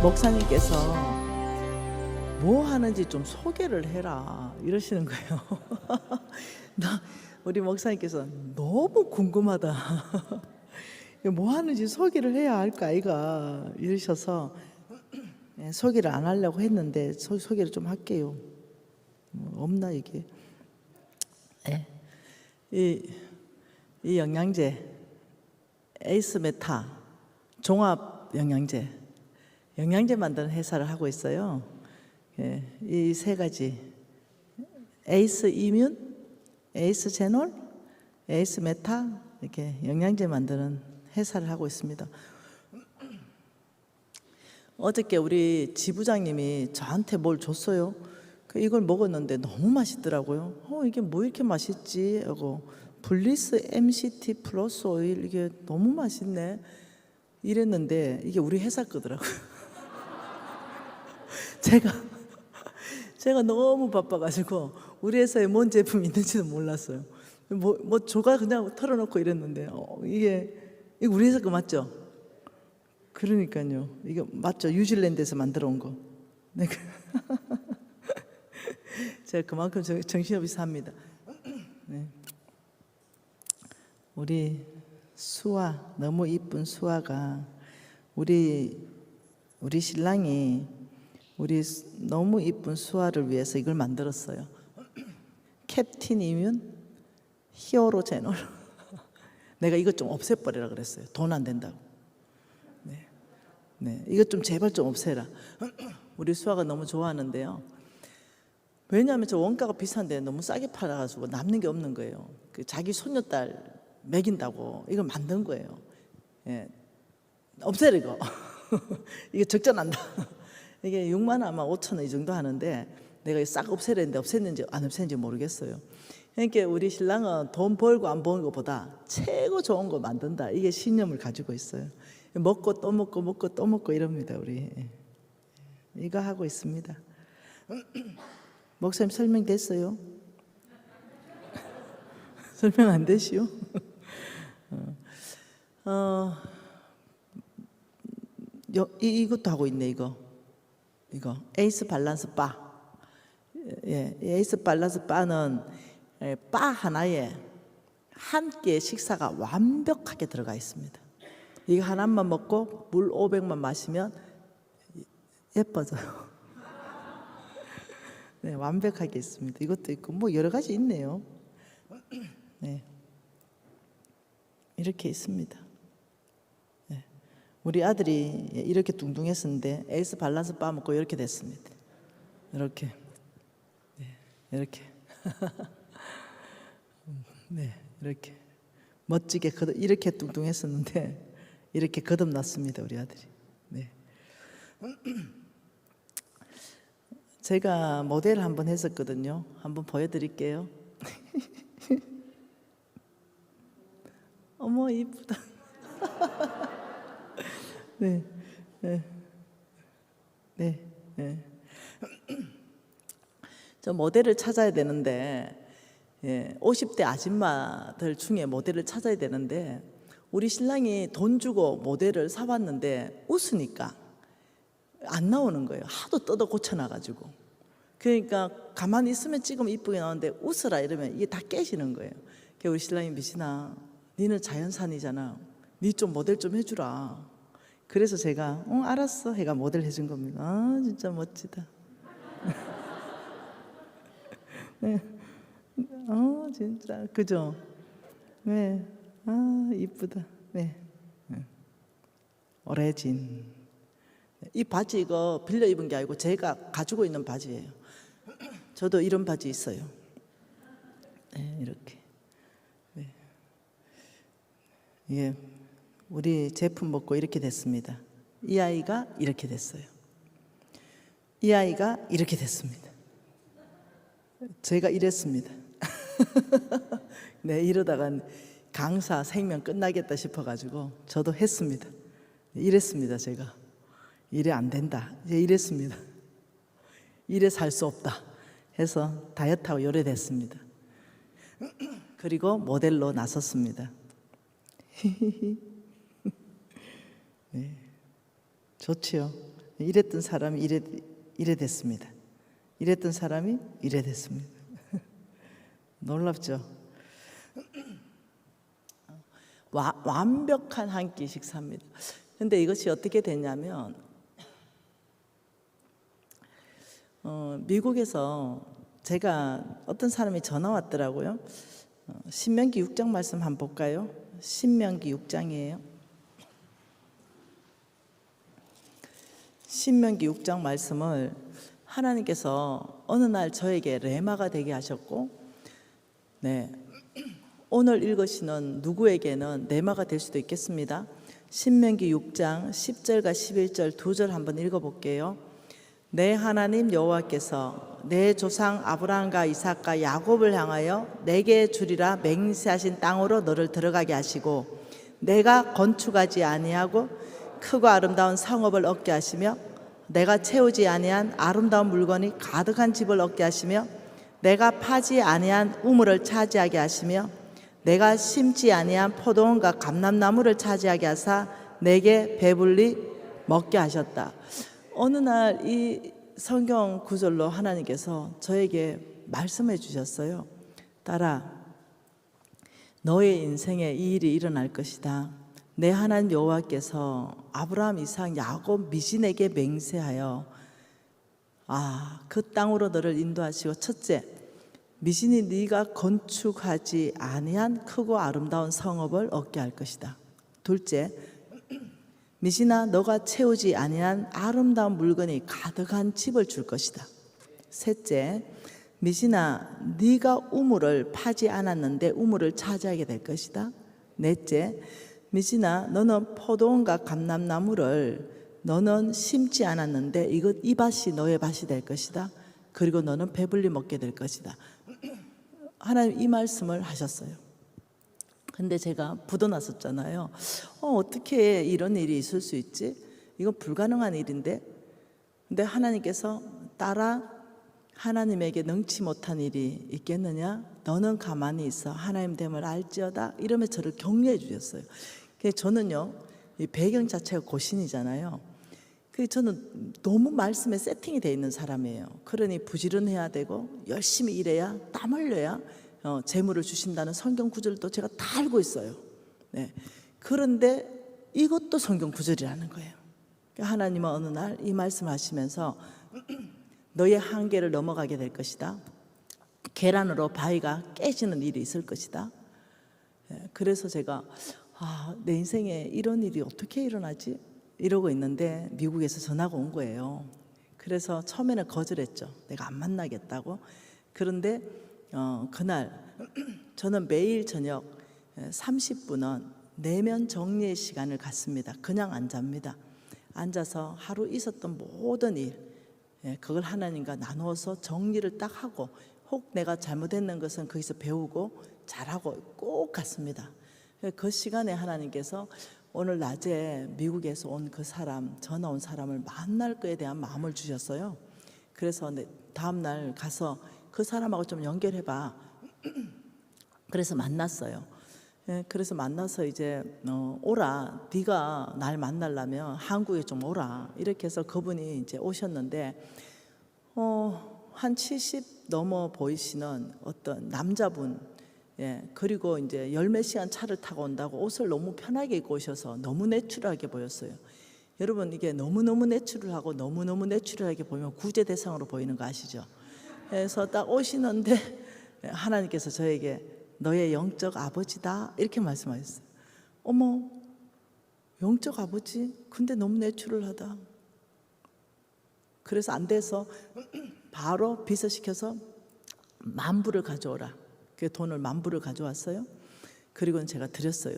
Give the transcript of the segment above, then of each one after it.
목사님께서 뭐 하는지 좀 소개를 해라 이러시는 거예요. 우리 목사님께서 너무 궁금하다. 뭐 하는지 소개를 해야 할까 아이가 이러셔서 소개를 안 하려고 했는데 소개를 좀 할게요. 없나 이게? 네. 이 영양제 에이스 메타 종합 영양제 만드는 회사를 하고 있어요. 이 세 가지 에이스 이뮨, 에이스 제놀, 에이스 메타 이렇게 영양제 만드는 회사를 하고 있습니다. 어저께 우리 지부장님이 저한테 뭘 줬어요. 이걸 먹었는데 너무 맛있더라고요. 이게 뭐 이렇게 맛있지? 하고 블리스 MCT 플러스 오일 이게 너무 맛있네 이랬는데 이게 우리 회사 거더라고요. 제가 너무 바빠가지고 우리 회사에 뭔 제품이 있는지도 몰랐어요. 뭐 조가 그냥 털어놓고 이랬는데 이게 우리 회사 거 맞죠? 그러니까요. 이거 맞죠? 뉴질랜드에서 만들어 온 거. 네. 제가 그만큼 정신없이 삽니다. 네. 우리 수아, 너무 이쁜 수아가 우리 신랑이 우리 너무 이쁜 수아를 위해서 이걸 만들었어요. 캡틴 이뮨 히어로 제놀. 내가 이것 좀 없애버리라 그랬어요. 돈 안 된다고. 네, 이것 좀 제발 좀 없애라. 우리 수아가 너무 좋아하는데요. 왜냐하면 저 원가가 비싼데 너무 싸게 팔아가지고 남는 게 없는 거예요. 자기 손녀딸 먹인다고 이걸 만든 거예요. 없애라 이거. 이게 적자난다. 이게 6만 아마 5천 원 이 정도 하는데 내가 싹 없애랬는데 없앴는지 안 없앴는지 모르겠어요. 그러니까 우리 신랑은 돈 벌고 안 버는 것보다 최고 좋은 거 만든다. 이게 신념을 가지고 있어요. 먹고 또 먹고 먹고 또 먹고 이럽니다. 우리 이거 하고 있습니다. 목사님 설명됐어요? 설명 안 되시오? 이것도 하고 있네. 이거 에이스 밸런스 바. 에이스 밸런스 바는 바 하나에 한 끼의 식사가 완벽하게 들어가 있습니다. 이거 하나만 먹고 물 500만 마시면 예뻐져요. 네, 완벽하게 있습니다. 이것도 있고 뭐 여러 가지 있네요. 네, 이렇게 있습니다. 네. 우리 아들이 이렇게 뚱뚱했었는데 에이스 밸런스 바 먹고 이렇게 됐습니다. 이렇게, 네, 이렇게, 네, 이렇게 멋지게 이렇게 뚱뚱했었는데 이렇게 거듭났습니다. 우리 아들이. 네. 제가 모델 한번 했었거든요. 한번 보여드릴게요. 어머 이쁘다. 네, 네, 네, 네. 저 모델을 찾아야 되는데 50대 아줌마들 중에 모델을 찾아야 되는데 우리 신랑이 돈 주고 모델을 사왔는데 웃으니까 안 나오는 거예요. 하도 뜯어 고쳐놔가지고. 그러니까 가만히 있으면 찍으면 이쁘게 나오는데 웃으라 이러면 이게 다 깨지는 거예요. 그래서 우리 신랑이 미신아, 니는 자연산이잖아. 니 좀 모델 좀 해주라. 그래서 제가 알았어 해가 모델 해준 겁니다. 아 진짜 멋지다. 네. 진짜 그죠? 네. 이쁘다. 네. 오래진. 이 바지 이거 빌려 입은 게 아니고 제가 가지고 있는 바지예요. 저도 이런 바지 있어요. 네, 이렇게. 네. 예, 우리 제품 먹고 이렇게 됐습니다. 이 아이가 이렇게 됐어요. 이 아이가 이렇게 됐습니다. 제가 이랬습니다. 네, 이러다가 강사 생명 끝나겠다 싶어가지고 저도 했습니다. 이랬습니다. 제가 이래 안 된다. 이제 이랬습니다. 이래 살 수 없다 해서 다이어트하고 요래 됐습니다. 그리고 모델로 나섰습니다. 네, 좋지요. 이랬던 사람이 이래 됐습니다. 이랬던 사람이 이래 됐습니다. 놀랍죠? 완벽한 한 끼 식사입니다. 근데 이것이 어떻게 됐냐면 미국에서 제가 어떤 사람이 전화 왔더라고요. 신명기 6장 말씀 한번 볼까요? 신명기 6장이에요. 신명기 6장 말씀을 하나님께서 어느 날 저에게 레마가 되게 하셨고, 네, 오늘 읽으시는 누구에게는 레마가 될 수도 있겠습니다. 신명기 6장 10절과 11절 두 절 한번 읽어볼게요. 내 하나님 여호와께서 내 조상 아브라함과 이삭과 야곱을 향하여 내게 주리라 맹세하신 땅으로 너를 들어가게 하시고, 내가 건축하지 아니하고 크고 아름다운 성읍을 얻게 하시며, 내가 채우지 아니한 아름다운 물건이 가득한 집을 얻게 하시며, 내가 파지 아니한 우물을 차지하게 하시며, 내가 심지 아니한 포도원과 감람나무를 차지하게 하사 내게 배불리 먹게 하셨다. 어느 날 이 성경 구절로 하나님께서 저에게 말씀해 주셨어요. 딸아, 너의 인생에 이 일이 일어날 것이다. 내 하나님 여호와께서 아브라함, 이삭, 야곱, 미신에게 맹세하여 그 땅으로 너를 인도하시고, 첫째, 미신이 네가 건축하지 아니한 크고 아름다운 성읍을 얻게 할 것이다. 둘째, 미신아 너가 채우지 아니한 아름다운 물건이 가득한 집을 줄 것이다. 셋째, 미신아 네가 우물을 파지 않았는데 우물을 차지하게 될 것이다. 넷째, 미신아 너는 포도원과 감람나무를 너는 심지 않았는데 이 밭이 너의 밭이 될 것이다. 그리고 너는 배불리 먹게 될 것이다. 하나님 이 말씀을 하셨어요. 근데 제가 부도났었잖아요. 어떻게 이런 일이 있을 수 있지? 이건 불가능한 일인데. 근데 하나님께서 딸아, 하나님에게 능치 못한 일이 있겠느냐? 너는 가만히 있어. 하나님 됨을 알지어다. 이러면 저를 격려해 주셨어요. 저는요, 이 배경 자체가 고신이잖아요. 저는 너무 말씀에 세팅이 돼 있는 사람이에요. 그러니 부지런해야 되고 열심히 일해야, 땀 흘려야 재물을 주신다는 성경 구절도 제가 다 알고 있어요. 네. 그런데 이것도 성경 구절이라는 거예요. 하나님은 어느 날 이 말씀을 하시면서 너의 한계를 넘어가게 될 것이다. 계란으로 바위가 깨지는 일이 있을 것이다. 그래서 제가 내 인생에 이런 일이 어떻게 일어나지? 이러고 있는데 미국에서 전화가 온 거예요. 그래서 처음에는 거절했죠. 내가 안 만나겠다고. 그런데 그날 저는 매일 저녁 30분은 내면 정리의 시간을 갖습니다. 그냥 안 잡니다. 앉아서 하루 있었던 모든 일, 그걸 하나님과 나누어서 정리를 딱 하고, 혹 내가 잘못했는 것은 거기서 배우고 잘하고 꼭 갔습니다. 그 시간에 하나님께서 오늘 낮에 미국에서 온 그 사람, 전화 온 사람을 만날 거에 대한 마음을 주셨어요. 그래서 다음 날 가서 그 사람하고 좀 연결해봐. 그래서 만났어요. 그래서 만나서 이제 오라, 네가 날 만나려면 한국에 좀 오라. 이렇게 해서 그분이 이제 오셨는데 한 70 넘어 보이시는 어떤 남자분, 그리고 이제 열 몇 시간 차를 타고 온다고 옷을 너무 편하게 입고 오셔서 너무 내추럴하게 보였어요. 여러분, 이게 너무너무 내추럴하고 너무너무 내추럴하게 보이면 구제 대상으로 보이는 거 아시죠? 그래서 딱 오시는데 하나님께서 저에게 너의 영적 아버지다 이렇게 말씀하셨어요. 어머, 영적 아버지? 근데 너무 내추럴하다. 그래서 안 돼서 바로 비서시켜서 10,000불을 가져오라. 그 돈을 10,000불을 가져왔어요. 그리고는 제가 드렸어요.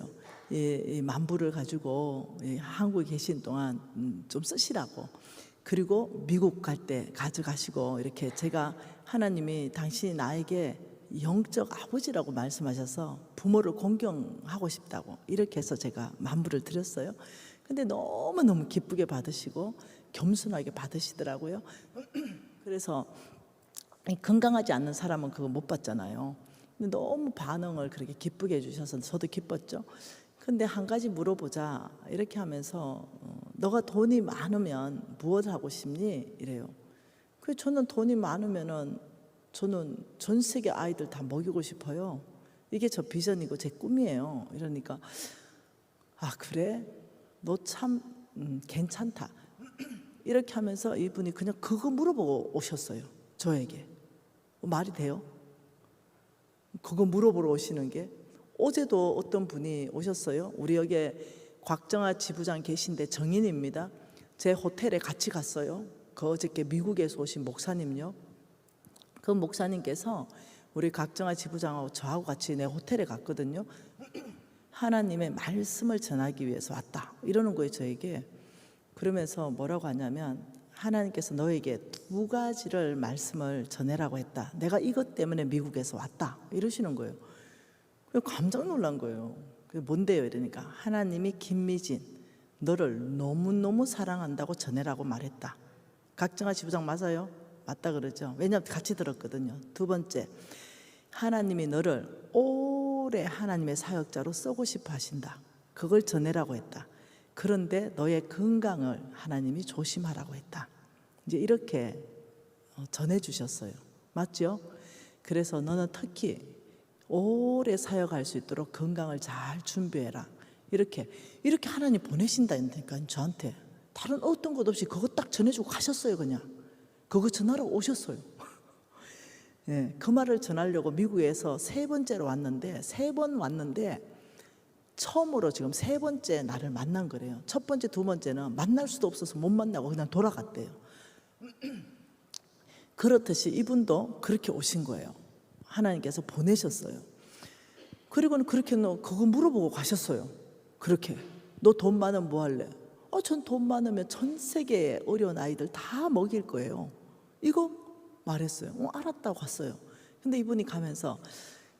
이 10,000불을 가지고 한국에 계신 동안 좀 쓰시라고. 그리고 미국 갈 때 가져가시고, 이렇게 제가 하나님이 당신이 나에게 영적 아버지라고 말씀하셔서 부모를 공경하고 싶다고 이렇게 해서 제가 10,000불을 드렸어요. 근데 너무너무 기쁘게 받으시고 겸손하게 받으시더라고요. 그래서 건강하지 않는 사람은 그거 못 받잖아요. 근데 너무 반응을 그렇게 기쁘게 해주셔서 저도 기뻤죠. 근데 한 가지 물어보자 이렇게 하면서 너가 돈이 많으면 무엇을 하고 싶니? 이래요. 그래서 저는 돈이 많으면은 저는 전 세계 아이들 다 먹이고 싶어요. 이게 저 비전이고 제 꿈이에요. 이러니까 아 그래? 너 참 괜찮다. 이렇게 하면서 이분이 그냥 그거 물어보고 오셨어요. 저에게. 말이 돼요? 그거 물어보러 오시는 게. 어제도 어떤 분이 오셨어요. 우리 여기에 곽정아 지부장 계신데 정인입니다. 제 호텔에 같이 갔어요. 그 어저께 미국에서 오신 목사님요. 그 목사님께서 우리 곽정아 지부장하고 저하고 같이 내 호텔에 갔거든요. 하나님의 말씀을 전하기 위해서 왔다 이러는 거예요 저에게. 그러면서 뭐라고 하냐면 하나님께서 너에게 두 가지를 말씀을 전해라고 했다. 내가 이것 때문에 미국에서 왔다 이러시는 거예요. 깜짝 놀란 거예요. 그게 뭔데요? 이러니까 하나님이 김미진 너를 너무너무 사랑한다고 전해라고 말했다. 곽정아 지부장 맞아요? 맞다 그러죠. 왜냐하면 같이 들었거든요. 두 번째, 하나님이 너를 오래 하나님의 사역자로 쓰고 싶어 하신다. 그걸 전해라고 했다. 그런데 너의 건강을 하나님이 조심하라고 했다. 이제 이렇게 전해 주셨어요. 맞죠? 그래서 너는 특히 오래 사역할 수 있도록 건강을 잘 준비해라. 이렇게 하나님 보내신다니까 저한테. 다른 어떤 것 없이 그거 딱 전해주고 가셨어요. 그냥 그거 전하러 오셨어요. 네, 그 말을 전하려고 미국에서 세 번째로 왔는데 세 번 왔는데 처음으로 지금 세 번째 나를 만난 거래요. 첫 번째, 두 번째는 만날 수도 없어서 못 만나고 그냥 돌아갔대요. 그렇듯이 이분도 그렇게 오신 거예요. 하나님께서 보내셨어요. 그리고는 그렇게 그거 물어보고 가셨어요. 그렇게 너 돈 많으면 뭐 할래? 전 돈 많으면 전 세계의 어려운 아이들 다 먹일 거예요. 이거 말했어요. 알았다고 갔어요. 근데 이분이 가면서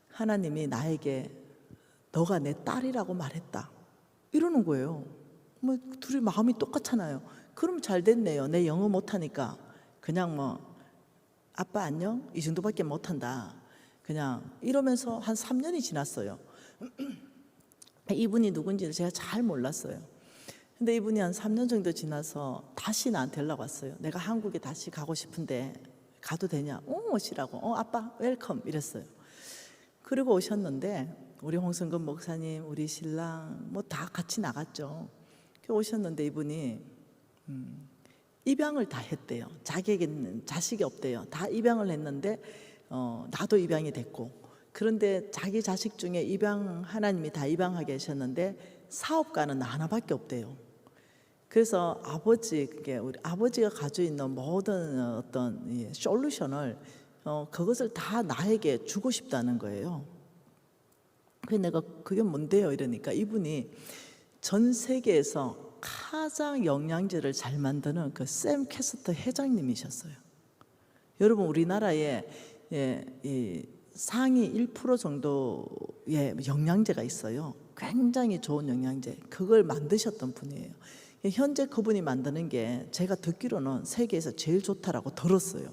하나님이 나에게 너가 내 딸이라고 말했다 이러는 거예요. 뭐 둘이 마음이 똑같잖아요. 그럼 잘 됐네요. 내 영어 못하니까 그냥 뭐 아빠 안녕 이 정도밖에 못한다 그냥 이러면서 한 3년이 지났어요. 이분이 누군지를 제가 잘 몰랐어요. 근데 이분이 한 3년 정도 지나서 다시 나한테 연락 왔어요. 내가 한국에 다시 가고 싶은데 가도 되냐? 오시라고. 아빠 웰컴 이랬어요. 그리고 오셨는데 우리 홍성근 목사님, 우리 신랑 뭐 다 같이 나갔죠. 오셨는데 이분이 입양을 다 했대요. 자기에게는 자식이 없대요. 다 입양을 했는데 나도 입양이 됐고 그런데 자기 자식 중에 하나님이 다 입양하게 하셨는데 사업가는 나 하나밖에 없대요. 그래서 우리 아버지가 가지고 있는 모든 어떤 솔루션을 그것을 다 나에게 주고 싶다는 거예요. 그래서 내가 그게 뭔데요? 이러니까 이분이 전 세계에서 가장 영양제를 잘 만드는 그 샘 캐스터 회장님이셨어요. 여러분 우리나라에 이 상위 1% 정도의 영양제가 있어요. 굉장히 좋은 영양제. 그걸 만드셨던 분이에요. 현재 그분이 만드는 게 제가 듣기로는 세계에서 제일 좋다라고 들었어요.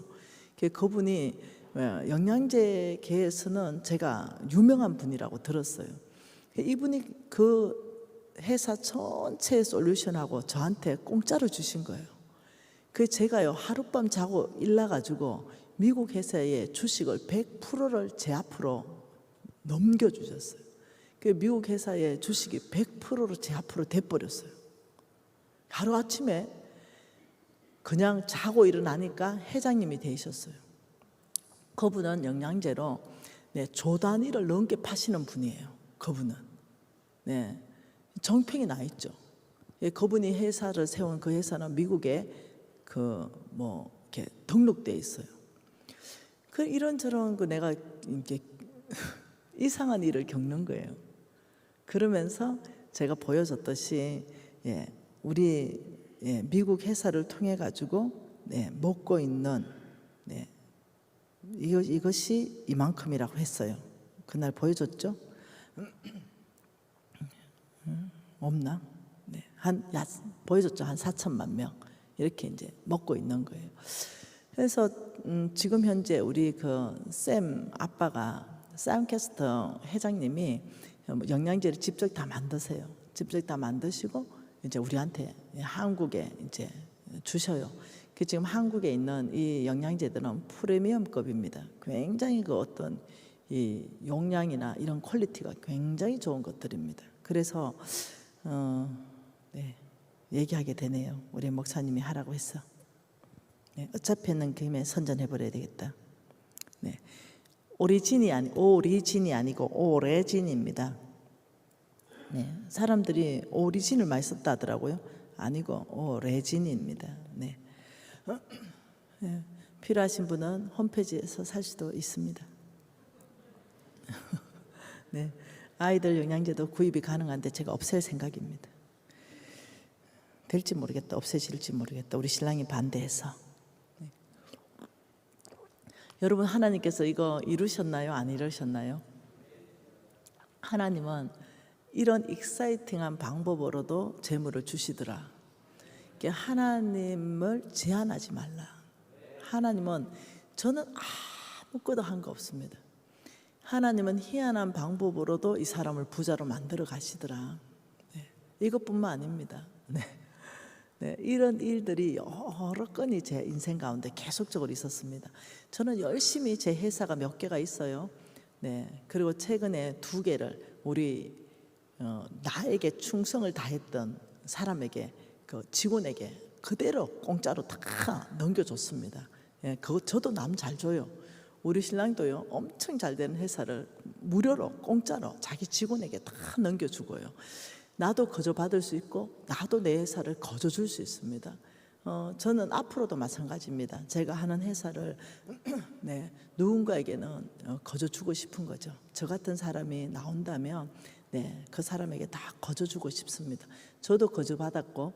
그분이 영양제계에서는 제가 유명한 분이라고 들었어요. 이분이 그 회사 전체 솔루션하고 저한테 공짜로 주신 거예요. 그 제가요 하룻밤 자고 일나가지고 미국 회사의 주식을 100%를 제 앞으로 넘겨주셨어요. 그 미국 회사의 주식이 100%로 제 앞으로 돼버렸어요. 하루아침에 그냥 자고 일어나니까 회장님이 되셨어요. 그분은 영양제로 조 단위를 넘게 파시는 분이에요. 그분은 정평이 나 있죠. 그분이 회사를 세운 그 회사는 미국에 이렇게 등록돼 있어요. 이런저런 내가 이제 이상한 일을 겪는 거예요. 그러면서 제가 보여줬듯이 우리 미국 회사를 통해 가지고 먹고 있는 이것이 이만큼이라고 했어요. 그날 보여줬죠? 없나? 보여줬죠. 한 4천만 명 이렇게 이제 먹고 있는 거예요. 그래서 지금 현재 우리 샘 아빠가 샘 캐스터 회장님이 영양제를 직접 다 만드세요. 직접 다 만드시고 이제 우리한테 한국에 이제 주셔요. 그 지금 한국에 있는 이 영양제들은 프리미엄급입니다. 굉장히 그 어떤 이 용량이나 이런 퀄리티가 굉장히 좋은 것들입니다. 그래서 네, 얘기하게 되네요. 우리 목사님이 하라고 했어. 네, 어차피는 김에 선전해 버려야 되겠다. 네, 오리진이 아니고 오레진입니다. 네, 사람들이 오리진을 많이 썼다 하더라고요. 아니고 오레진입니다. 네. 네, 필요하신 분은 홈페이지에서 살 수도 있습니다. 네, 아이들 영양제도 구입이 가능한데 제가 없앨 생각입니다. 될지 모르겠다, 없애질지 모르겠다. 우리 신랑이 반대해서. 네. 여러분, 하나님께서 이거 이루셨나요? 안 이루셨나요? 하나님은 이런 익사이팅한 방법으로도 재물을 주시더라. 하나님을 제한하지 말라. 하나님은 저는 아무것도 한 거 없습니다. 하나님은 희한한 방법으로도 이 사람을 부자로 만들어 가시더라. 네, 이것뿐만 아닙니다. 네. 네, 이런 일들이 여러 건이 제 인생 가운데 계속적으로 있었습니다. 저는 열심히 제 회사가 몇 개가 있어요. 네, 그리고 최근에 2개를 우리 나에게 충성을 다했던 사람에게, 그 직원에게 그대로 공짜로 다 넘겨줬습니다. 예, 그거 저도 남 잘 줘요. 우리 신랑도요, 엄청 잘 되는 회사를 무료로 공짜로 자기 직원에게 다 넘겨주고요. 나도 거저 받을 수 있고 나도 내 회사를 거저 줄 수 있습니다. 저는 앞으로도 마찬가지입니다. 제가 하는 회사를 네, 누군가에게는 거저 주고 싶은 거죠. 저 같은 사람이 나온다면 네, 그 사람에게 다 거저 주고 싶습니다. 저도 거저 받았고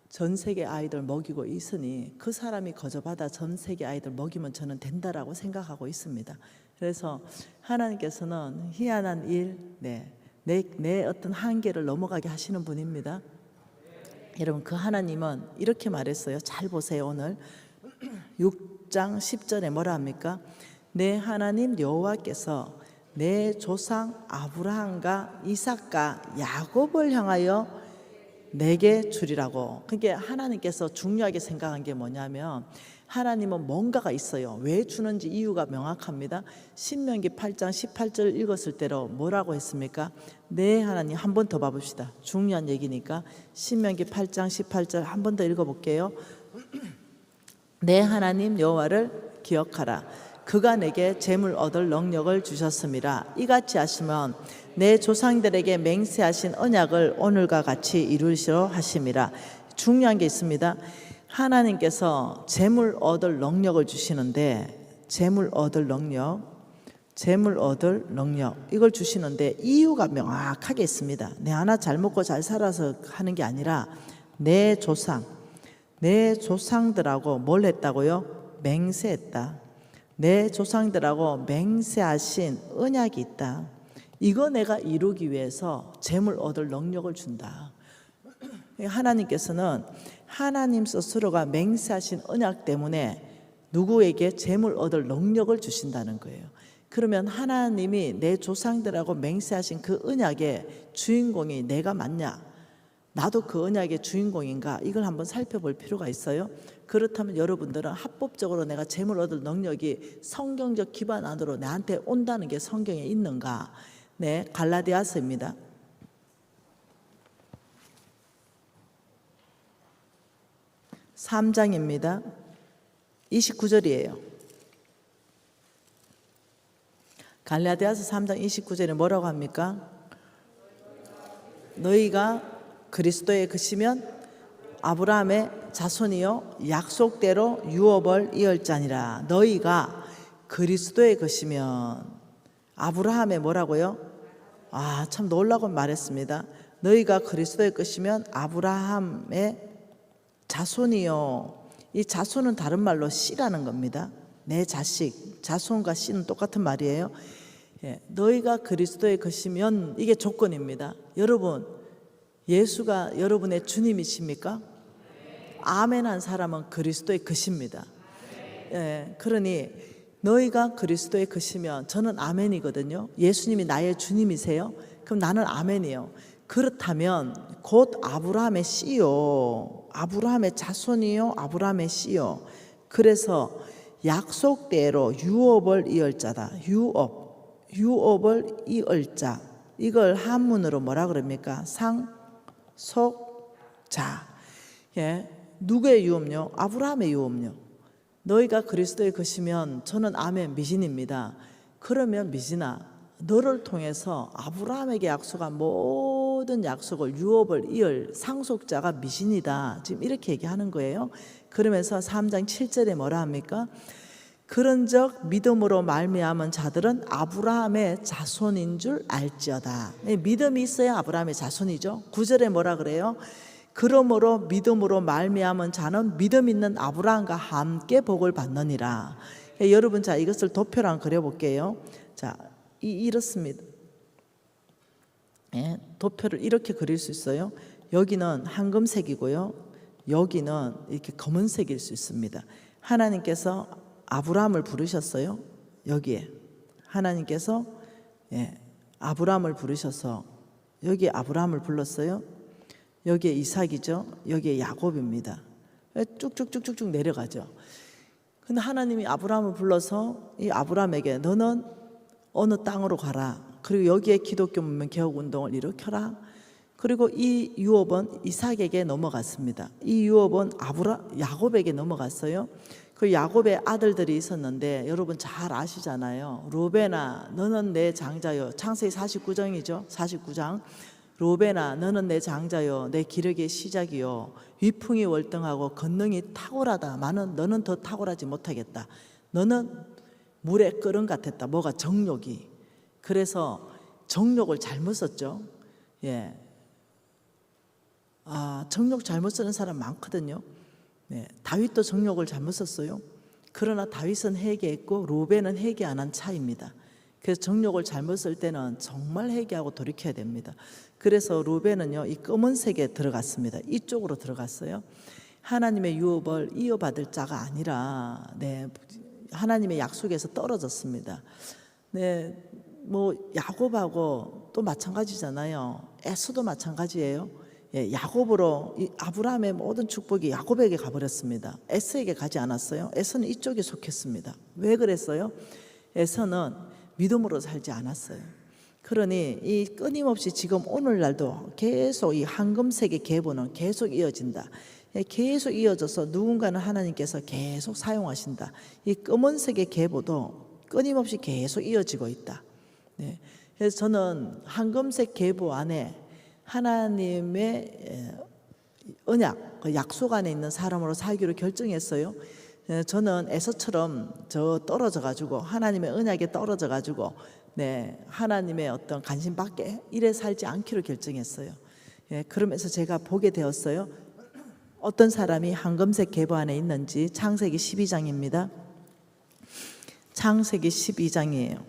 전 세계 아이들 먹이고 있으니 그 사람이 거저 받아 전 세계 아이들 먹이면 저는 된다라고 생각하고 있습니다. 그래서 하나님께서는 희한한 일, 네, 내 어떤 한계를 넘어가게 하시는 분입니다. 여러분, 그 하나님은 이렇게 말했어요. 잘 보세요. 오늘 6장 10절에 뭐라 합니까? 내 하나님 여호와께서 내 조상 아브라함과 이삭과 야곱을 향하여 내게 주리라고. 그러니까 하나님께서 중요하게 생각한 게 뭐냐면 하나님은 뭔가가 있어요. 왜 주는지 이유가 명확합니다. 신명기 8장 18절 읽었을 때로 뭐라고 했습니까? 네, 하나님. 한 번 더 봐봅시다. 중요한 얘기니까 신명기 8장 18절 한 번 더 읽어볼게요. 내 하나님 여호와를 기억하라. 그가 내게 재물 얻을 능력을 주셨음이라. 이같이 하시면 내 조상들에게 맹세하신 언약을 오늘과 같이 이루시려 하심이라. 중요한 게 있습니다. 하나님께서 재물 얻을 능력을 주시는데 재물 얻을 능력 이걸 주시는데 이유가 명확하게 있습니다. 내 하나 잘 먹고 잘 살아서 하는 게 아니라 내 조상들하고 뭘 했다고요? 맹세했다. 내 조상들하고 맹세하신 언약이 있다. 이거 내가 이루기 위해서 재물 얻을 능력을 준다. 하나님께서는 하나님 스스로가 맹세하신 언약 때문에 누구에게 재물 얻을 능력을 주신다는 거예요. 그러면 하나님이 내 조상들하고 맹세하신 그 언약의 주인공이 내가 맞냐? 나도 그 언약의 주인공인가? 이걸 한번 살펴볼 필요가 있어요. 그렇다면 여러분들은 합법적으로 내가 재물 얻을 능력이 성경적 기반 안으로 나한테 온다는 게 성경에 있는가? 네, 갈라디아서입니다. 3장입니다. 29절이에요. 갈라디아서 3장 29절에 뭐라고 합니까? 너희가 그리스도의 것이면 아브라함의 자손이요 약속대로 유업을 이을 자니라. 너희가 그리스도의 것이면 아브라함의 뭐라고요? 참 놀라고 말했습니다. 너희가 그리스도의 것이면 아브라함의 자손이요. 이 자손은 다른 말로 씨라는 겁니다. 내 자식, 자손과 씨는 똑같은 말이에요. 예, 너희가 그리스도의 것이면 이게 조건입니다. 여러분, 예수가 여러분의 주님이십니까? 아멘 한 사람은 그리스도의 것입니다. 예, 그러니 너희가 그리스도의 것이면 저는 아멘이거든요. 예수님이 나의 주님이세요? 그럼 나는 아멘이요. 그렇다면 곧 아브라함의 씨요 아브라함의 자손이요 아브라함의 씨요. 그래서 약속대로 유업을 이을 자다. 유업을 이을 자. 이걸 한문으로 뭐라 그럽니까? 상속자. 예, 누구의 유업요? 아브라함의 유업요. 너희가 그리스도의 것이면 저는 아멘 미진입니다. 그러면 미진아, 너를 통해서 아브라함에게 약속한 모든 약속을 유업을 이을 상속자가 미신이다. 지금 이렇게 얘기하는 거예요. 그러면서 3장 7절에 뭐라 합니까? 그런즉 믿음으로 말미암은 자들은 아브라함의 자손인 줄 알지어다. 믿음이 있어야 아브라함의 자손이죠. 9절에 뭐라 그래요? 그러므로 믿음으로 말미암은 자는 믿음 있는 아브라함과 함께 복을 받느니라. 여러분, 자, 이것을 도표랑 그려볼게요. 자, 이렇습니다. 예, 도표를 이렇게 그릴 수 있어요. 여기는 황금색이고요, 여기는 이렇게 검은색일 수 있습니다. 하나님께서 아브라함을 부르셨어요. 여기에 하나님께서 아브라함을 부르셔서 여기에 아브라함을 불렀어요. 여기에 이삭이죠. 여기에 야곱입니다. 쭉쭉쭉쭉쭉 내려가죠. 근데 하나님이 아브라함을 불러서 이 아브라함에게 너는 어느 땅으로 가라. 그리고 여기에 기독교 문명 개혁 운동을 일으켜라. 그리고 이 유업은 이삭에게 넘어갔습니다. 이 유업은 야곱에게 넘어갔어요. 그 야곱의 아들들이 있었는데 여러분 잘 아시잖아요. 루벤아 너는 내 장자요. 창세기 49장이죠. 49장. 루벤아 너는 내 장자요 내 기력의 시작이요 위풍이 월등하고 권능이 탁월하다마는 너는 더 탁월하지 못하겠다. 너는 물의 끓음 같았다. 뭐가? 정욕이. 그래서 정욕을 잘못 썼죠. 예. 정욕 잘못 쓰는 사람 많거든요. 다윗도 정욕을 잘못 썼어요. 그러나 다윗은 회개했고 루벤은 회개 안 한 차이입니다. 그래서 정욕을 잘못 쓸 때는 정말 회개하고 돌이켜야 됩니다. 그래서 루벤은요 이 검은색에 들어갔습니다. 이쪽으로 들어갔어요. 하나님의 유업을 이어받을 자가 아니라 하나님의 약속에서 떨어졌습니다. 뭐 야곱하고 또 마찬가지잖아요. 에서도 마찬가지예요. 야곱으로 아브라함의 모든 축복이 야곱에게 가버렸습니다. 에서에게 가지 않았어요. 에서는 이쪽에 속했습니다. 왜 그랬어요? 에서는 믿음으로 살지 않았어요. 그러니 이 끊임없이 지금 오늘날도 계속 이 황금색의 계보는 계속 이어진다. 계속 이어져서 누군가는 하나님께서 계속 사용하신다. 이 검은색의 계보도 끊임없이 계속 이어지고 있다. 그래서 저는 황금색 계보 안에 하나님의 언약, 그 약속 안에 있는 사람으로 살기로 결정했어요. 저는 에서처럼 떨어져 가지고 하나님의 언약에 떨어져 가지고 하나님의 어떤 관심 밖에 이래 살지 않기로 결정했어요. 그러면서 제가 보게 되었어요. 어떤 사람이 황금색 계보 안에 있는지. 창세기 12장입니다. 창세기 12장이에요.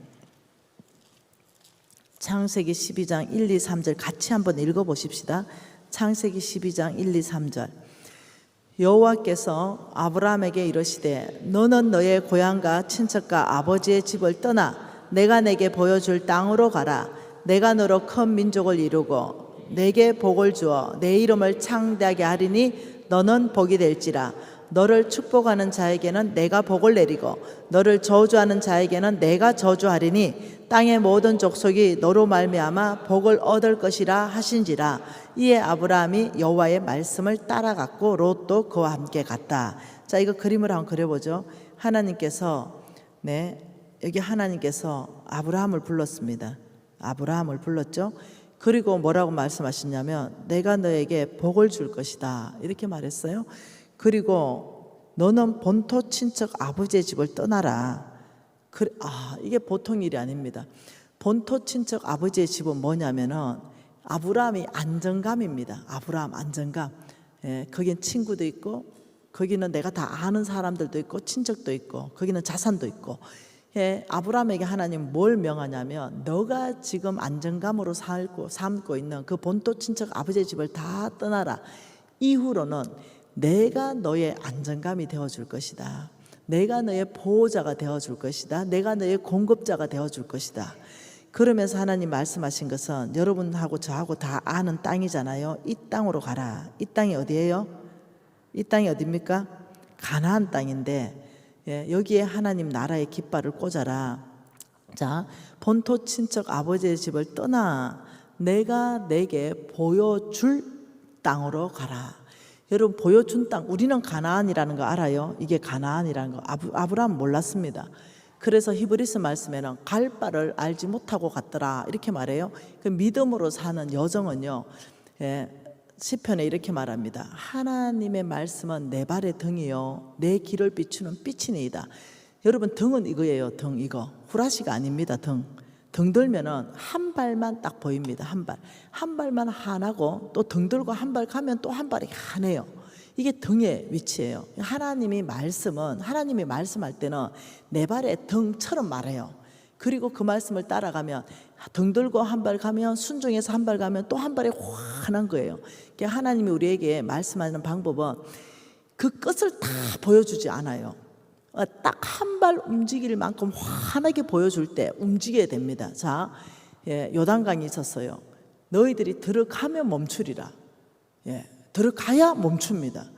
창세기 12장 1, 2, 3절 같이 한번 읽어보십시다. 창세기 12장 1, 2, 3절. 여호와께서 아브라함에게 이르시되 너는 너의 고향과 친척과 아버지의 집을 떠나 내가 내게 보여줄 땅으로 가라. 내가 너로 큰 민족을 이루고 내게 복을 주어 내 이름을 창대하게 하리니 너는 복이 될지라. 너를 축복하는 자에게는 내가 복을 내리고 너를 저주하는 자에게는 내가 저주하리니 땅의 모든 족속이 너로 말미암아 복을 얻을 것이라 하신지라. 이에 아브라함이 여호와의 말씀을 따라갔고 롯도 그와 함께 갔다. 자, 이거 그림을 한번 그려보죠. 하나님께서 여기 하나님께서 아브라함을 불렀습니다. 아브라함을 불렀죠. 그리고 뭐라고 말씀하셨냐면 내가 너에게 복을 줄 것이다 이렇게 말했어요. 그리고 너는 본토 친척 아버지의 집을 떠나라. 이게 보통 일이 아닙니다. 본토 친척 아버지의 집은 뭐냐면은 아브라함이 안정감입니다. 아브라함 안정감. 거긴 친구도 있고 거기는 내가 다 아는 사람들도 있고 친척도 있고 거기는 자산도 있고. 아브라함에게 하나님 뭘 명하냐면 너가 지금 안정감으로 삼고 있는 그 본토 친척 아버지의 집을 다 떠나라. 이후로는 내가 너의 안정감이 되어줄 것이다. 내가 너의 보호자가 되어줄 것이다. 내가 너의 공급자가 되어줄 것이다. 그러면서 하나님 말씀하신 것은 여러분하고 저하고 다 아는 땅이잖아요. 이 땅으로 가라. 이 땅이 어디예요? 이 땅이 어디입니까? 가나안 땅인데, 예, 여기에 하나님 나라의 깃발을 꽂아라. 자, 본토 친척 아버지의 집을 떠나 내가 내게 보여줄 땅으로 가라. 여러분, 보여준 땅, 우리는 가나안이라는 거 알아요? 이게 가나안이라는 거 아브라함 몰랐습니다. 그래서 히브리서 말씀에는 갈 바를 알지 못하고 갔더라 이렇게 말해요. 그 믿음으로 사는 여정은요, 예, 시편에 이렇게 말합니다. 하나님의 말씀은 내 발의 등이요 내 길을 비추는 빛이니이다. 여러분, 등은 이거예요. 등, 이거 후라시가 아닙니다. 등 들면은 한 발만 딱 보입니다. 한 발만 하나고, 또 등 들고 한 발 가면 또 한 발이 하네요. 이게 등의 위치예요. 하나님이 말씀할 때는 내 발의 등처럼 말해요. 그리고 그 말씀을 따라가면 등 들고 한 발 가면, 순종해서 한 발 가면 또 한 발이 환한 거예요. 그러니까 하나님이 우리에게 말씀하는 방법은 그 끝을 다 보여주지 않아요. 딱 한 발 움직일 만큼 환하게 보여줄 때 움직여야 됩니다. 자, 예, 요단강이 있었어요. 너희들이 들어가면 멈추리라. 예, 들어가야 멈춥니다.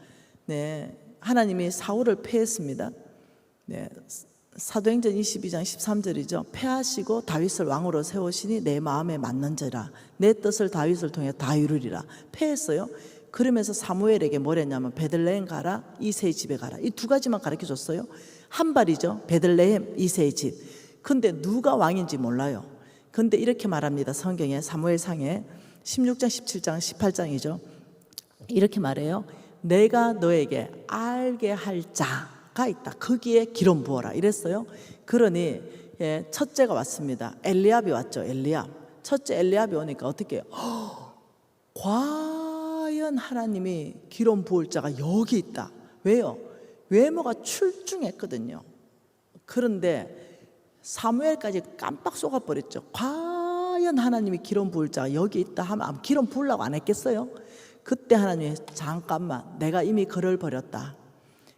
네, 하나님이 사울을 패했습니다. 네, 사도행전 22장 13절이죠. 패하시고 다윗을 왕으로 세우시니 내 마음에 맞는지라 내 뜻을 다윗을 통해 다 이루리라. 패했어요. 그러면서 사무엘에게 뭐랬냐면 베들레헴 가라, 이새의 집에 가라. 이 두 가지만 가르쳐 줬어요. 한 발이죠. 베들레헴, 이새의 집. 근데 누가 왕인지 몰라요. 근데 이렇게 말합니다. 성경에 사무엘상에 16장 17장 18장이죠. 이렇게 말해요. 내가 너에게 알게 할 자가 있다. 거기에 기름 부어라 이랬어요. 그러니 예, 첫째가 왔습니다. 엘리압이 왔죠. 엘리압. 첫째 엘리압이 오니까 어떻게 해요? 과연 하나님이 기름 부을 자가 여기 있다. 왜요? 외모가 출중했거든요. 그런데 사무엘까지 깜빡 속아버렸죠. 과연 하나님이 기름 부을 자가 여기 있다 하면 기름 부으려고 안 했겠어요? 그때 하나님이 잠깐만, 내가 이미 그를 버렸다.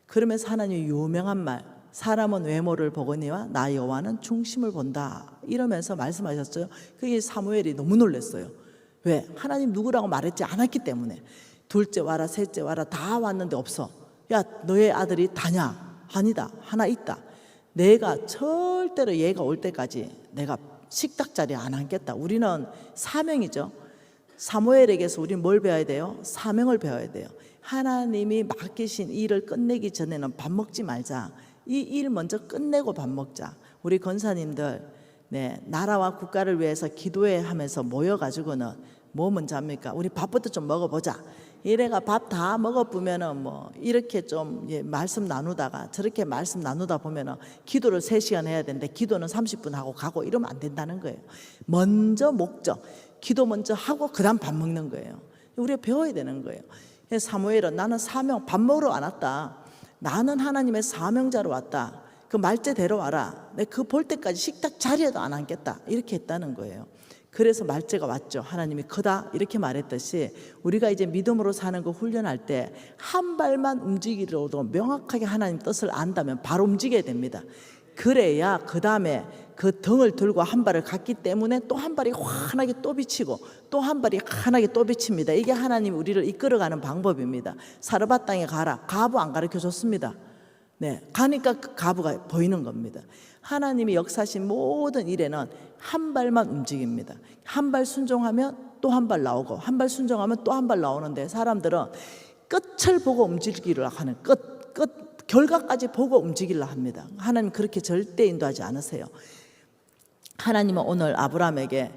그러면서 하나님이 유명한 말, 사람은 외모를 보거니와 나 여호와는 중심을 본다 이러면서 말씀하셨어요. 그게 사무엘이 너무 놀랐어요. 왜? 하나님 누구라고 말했지 않았기 때문에. 둘째 와라, 셋째 와라 다 왔는데 없어. 야, 너의 아들이 다냐? 아니다, 하나 있다. 내가 절대로 얘가 올 때까지 내가 식탁 자리에 안 앉겠다. 우리는 사명이죠. 사무엘에게서 우리는 뭘 배워야 돼요? 사명을 배워야 돼요. 하나님이 맡기신 일을 끝내기 전에는 밥 먹지 말자. 이 일 먼저 끝내고 밥 먹자. 우리 권사님들, 네, 나라와 국가를 위해서 기도해 하면서 모여가지고는 뭐 먼저 합니까? 우리 밥부터 좀 먹어보자. 이래가 밥 다 먹어보면은 뭐 이렇게 좀 말씀 나누다가 저렇게 말씀 나누다 보면은 기도를 3시간 해야 되는데 기도는 30분 하고 가고 이러면 안 된다는 거예요. 먼저 목적, 기도 먼저 하고 그 다음 밥 먹는 거예요. 우리가 배워야 되는 거예요. 사무엘은 나는 사명, 밥 먹으러 안 왔다. 나는 하나님의 사명자로 왔다. 그 말째 데려와라. 내가 그 볼 때까지 식탁 자리에도 안 앉겠다. 이렇게 했다는 거예요. 그래서 말째가 왔죠. 하나님이 크다 이렇게 말했듯이 우리가 이제 믿음으로 사는 거 훈련할 때 한 발만 움직이려도 명확하게 하나님 뜻을 안다면 바로 움직여야 됩니다. 그래야 그 다음에 그 등을 들고 한 발을 갔기 때문에 또 한 발이 환하게 또 비치고 또 한 발이 환하게 또 비칩니다. 이게 하나님이 우리를 이끌어가는 방법입니다. 사르밧 땅에 가라. 가부 안 가르쳐 줬습니다. 네, 가니까 그 가부가 보이는 겁니다. 하나님이 역사하신 모든 일에는 한 발만 움직입니다. 한 발 순종하면 또 한 발 나오고 한 발 순종하면 또 한 발 나오는데 사람들은 끝을 보고 움직이려 하는 끝 결과까지 보고 움직이려 합니다. 하나님 그렇게 절대 인도하지 않으세요. 하나님은 오늘 아브라함에게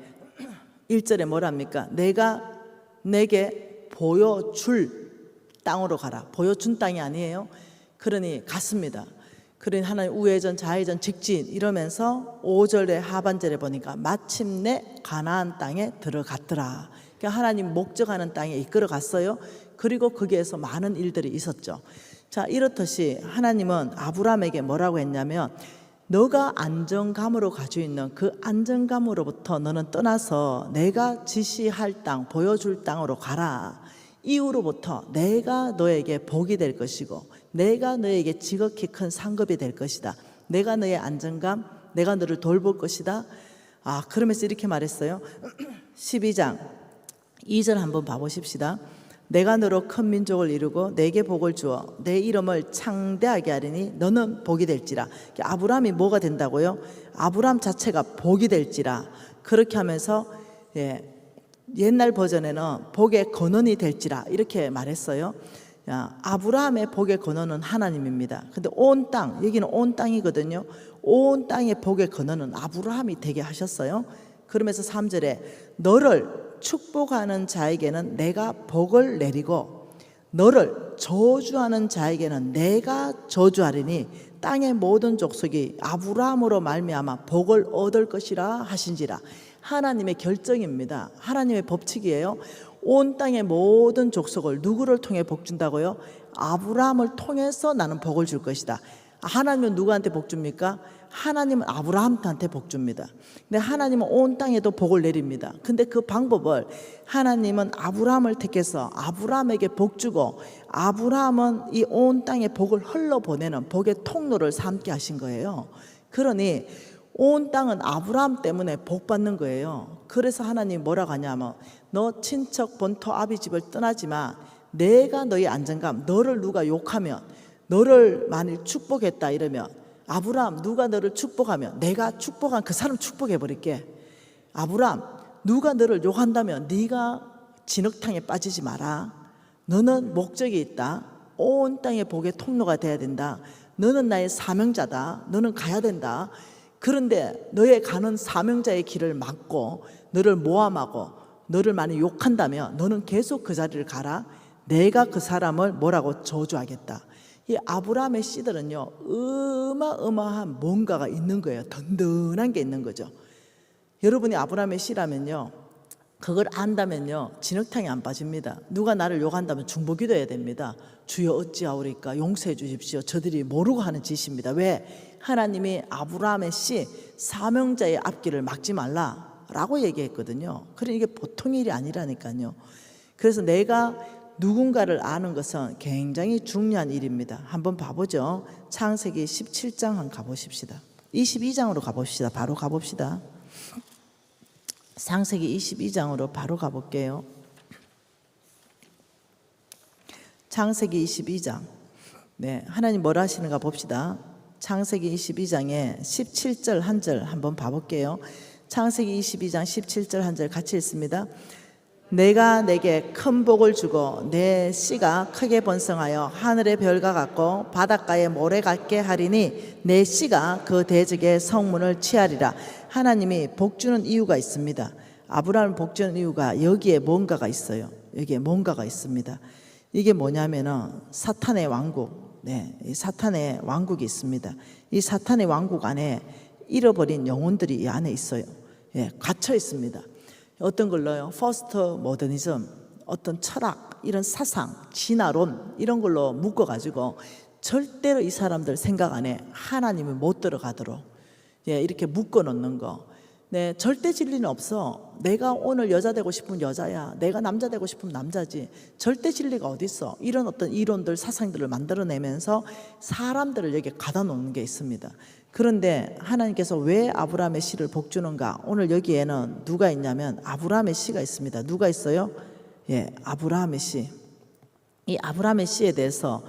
1절에 뭐랍니까? 내가 내게 보여줄 땅으로 가라. 보여준 땅이 아니에요. 그러니 갔습니다. 그러니 하나님 우회전 좌회전 직진 이러면서 5절의 하반절에 보니까 마침내 가나안 땅에 들어갔더라. 그러니까 하나님 목적하는 땅에 이끌어 갔어요. 그리고 거기에서 많은 일들이 있었죠. 자, 이렇듯이 하나님은 아브라함에게 뭐라고 했냐면 너가 안정감으로 가지고 있는 그 안정감으로부터 너는 떠나서 내가 지시할 땅, 보여줄 땅으로 가라. 이후로부터 내가 너에게 복이 될 것이고 내가 너에게 지극히 큰 상급이 될 것이다. 내가 너의 안정감, 내가 너를 돌볼 것이다. 그러면서 이렇게 말했어요. 12장 2절 한번 봐보십시다. 내가 너로 큰 민족을 이루고 내게 복을 주어 내 이름을 창대하게 하리니 너는 복이 될지라. 아브라함이 뭐가 된다고요? 아브라함 자체가 복이 될지라. 그렇게 하면서 옛날 버전에는 복의 근원이 될지라 이렇게 말했어요. 아브라함의 복의 근원은 하나님입니다. 근데 온 땅, 여기는 온 땅이거든요. 온 땅의 복의 근원은 아브라함이 되게 하셨어요. 그러면서 3절에 너를 축복하는 자에게는 내가 복을 내리고 너를 저주하는 자에게는 내가 저주하리니 땅의 모든 족속이 아브라함으로 말미암아 복을 얻을 것이라 하신지라. 하나님의 결정입니다. 하나님의 법칙이에요. 온 땅의 모든 족속을 누구를 통해 복 준다고요? 아브라함을 통해서 나는 복을 줄 것이다. 하나님은 누구한테 복 줍니까? 하나님은 아브라함한테 복 줍니다. 근데 하나님은 온 땅에도 복을 내립니다. 근데 그 방법을 하나님은 아브라함을 택해서 아브라함에게 복 주고 아브라함은 이 온 땅에 복을 흘러보내는 복의 통로를 삼게 하신 거예요. 그러니 온 땅은 아브라함 때문에 복 받는 거예요. 그래서 하나님이 뭐라고 하냐면 너 친척 본토 아비 집을 떠나지만 내가 너의 안정감, 너를 누가 욕하면 너를 만일 축복했다 이러면 아브라함 누가 너를 축복하면 내가 축복한 그 사람 축복해 버릴게. 아브라함 누가 너를 욕한다면 네가 진흙탕에 빠지지 마라. 너는 목적이 있다. 온 땅의 복의 통로가 돼야 된다. 너는 나의 사명자다. 너는 가야 된다. 그런데 너의 가는 사명자의 길을 막고 너를 모함하고 너를 많이 욕한다면 너는 계속 그 자리를 가라. 내가 그 사람을 뭐라고 저주하겠다. 이 아브라함의 씨들은요 어마어마한 뭔가가 있는 거예요. 든든한 게 있는 거죠. 여러분이 아브라함의 씨라면요 그걸 안다면요 진흙탕에 안 빠집니다. 누가 나를 욕한다면 중보기도해야 됩니다. 주여 어찌하오리까 용서해 주십시오. 저들이 모르고 하는 짓입니다. 왜? 하나님이 아브라함의 씨 사명자의 앞길을 막지 말라라고 얘기했거든요. 그러니 이게 보통 일이 아니라니까요. 그래서 내가 누군가를 아는 것은 굉장히 중요한 일입니다. 한번 봐보죠. 창세기 17장 한번 가보십시다. 22장으로 가봅시다. 바로 가봅시다. 창세기 22장으로 바로 가볼게요. 창세기 22장. 네, 하나님 뭐라 하시는가 봅시다. 창세기 22장에 17절 한 절 한번 봐볼게요. 창세기 22장 17절 한 절 같이 읽습니다. 내가 내게 큰 복을 주고 내 씨가 크게 번성하여 하늘의 별과 같고 바닷가의 모래 같게 하리니 내 씨가 그 대적의 성문을 취하리라. 하나님이 복 주는 이유가 있습니다. 아브라함을 복 주는 이유가 여기에 뭔가가 있어요. 여기에 뭔가가 있습니다. 이게 뭐냐면은 사탄의 왕국, 이 사탄의 왕국이 있습니다. 이 사탄의 왕국 안에 잃어버린 영혼들이 이 안에 있어요. 갇혀 있습니다. 어떤 걸로요? 퍼스트 모더니즘, 어떤 철학, 이런 사상, 진화론 이런 걸로 묶어가지고 절대로 이 사람들 생각 안에 하나님이 못 들어가도록 이렇게 묶어놓는 거. 네, 절대 진리는 없어. 내가 오늘 여자 되고 싶으면 여자야. 내가 남자 되고 싶으면 남자지. 절대 진리가 어디 있어? 이런 어떤 이론들, 사상들을 만들어내면서 사람들을 여기에 가다 놓는 게 있습니다. 그런데 하나님께서 왜 아브라함의 씨를 복주는가? 오늘 여기에는 누가 있냐면 아브라함의 씨가 있습니다. 누가 있어요? 아브라함의 씨. 이 아브라함의 씨에 대해서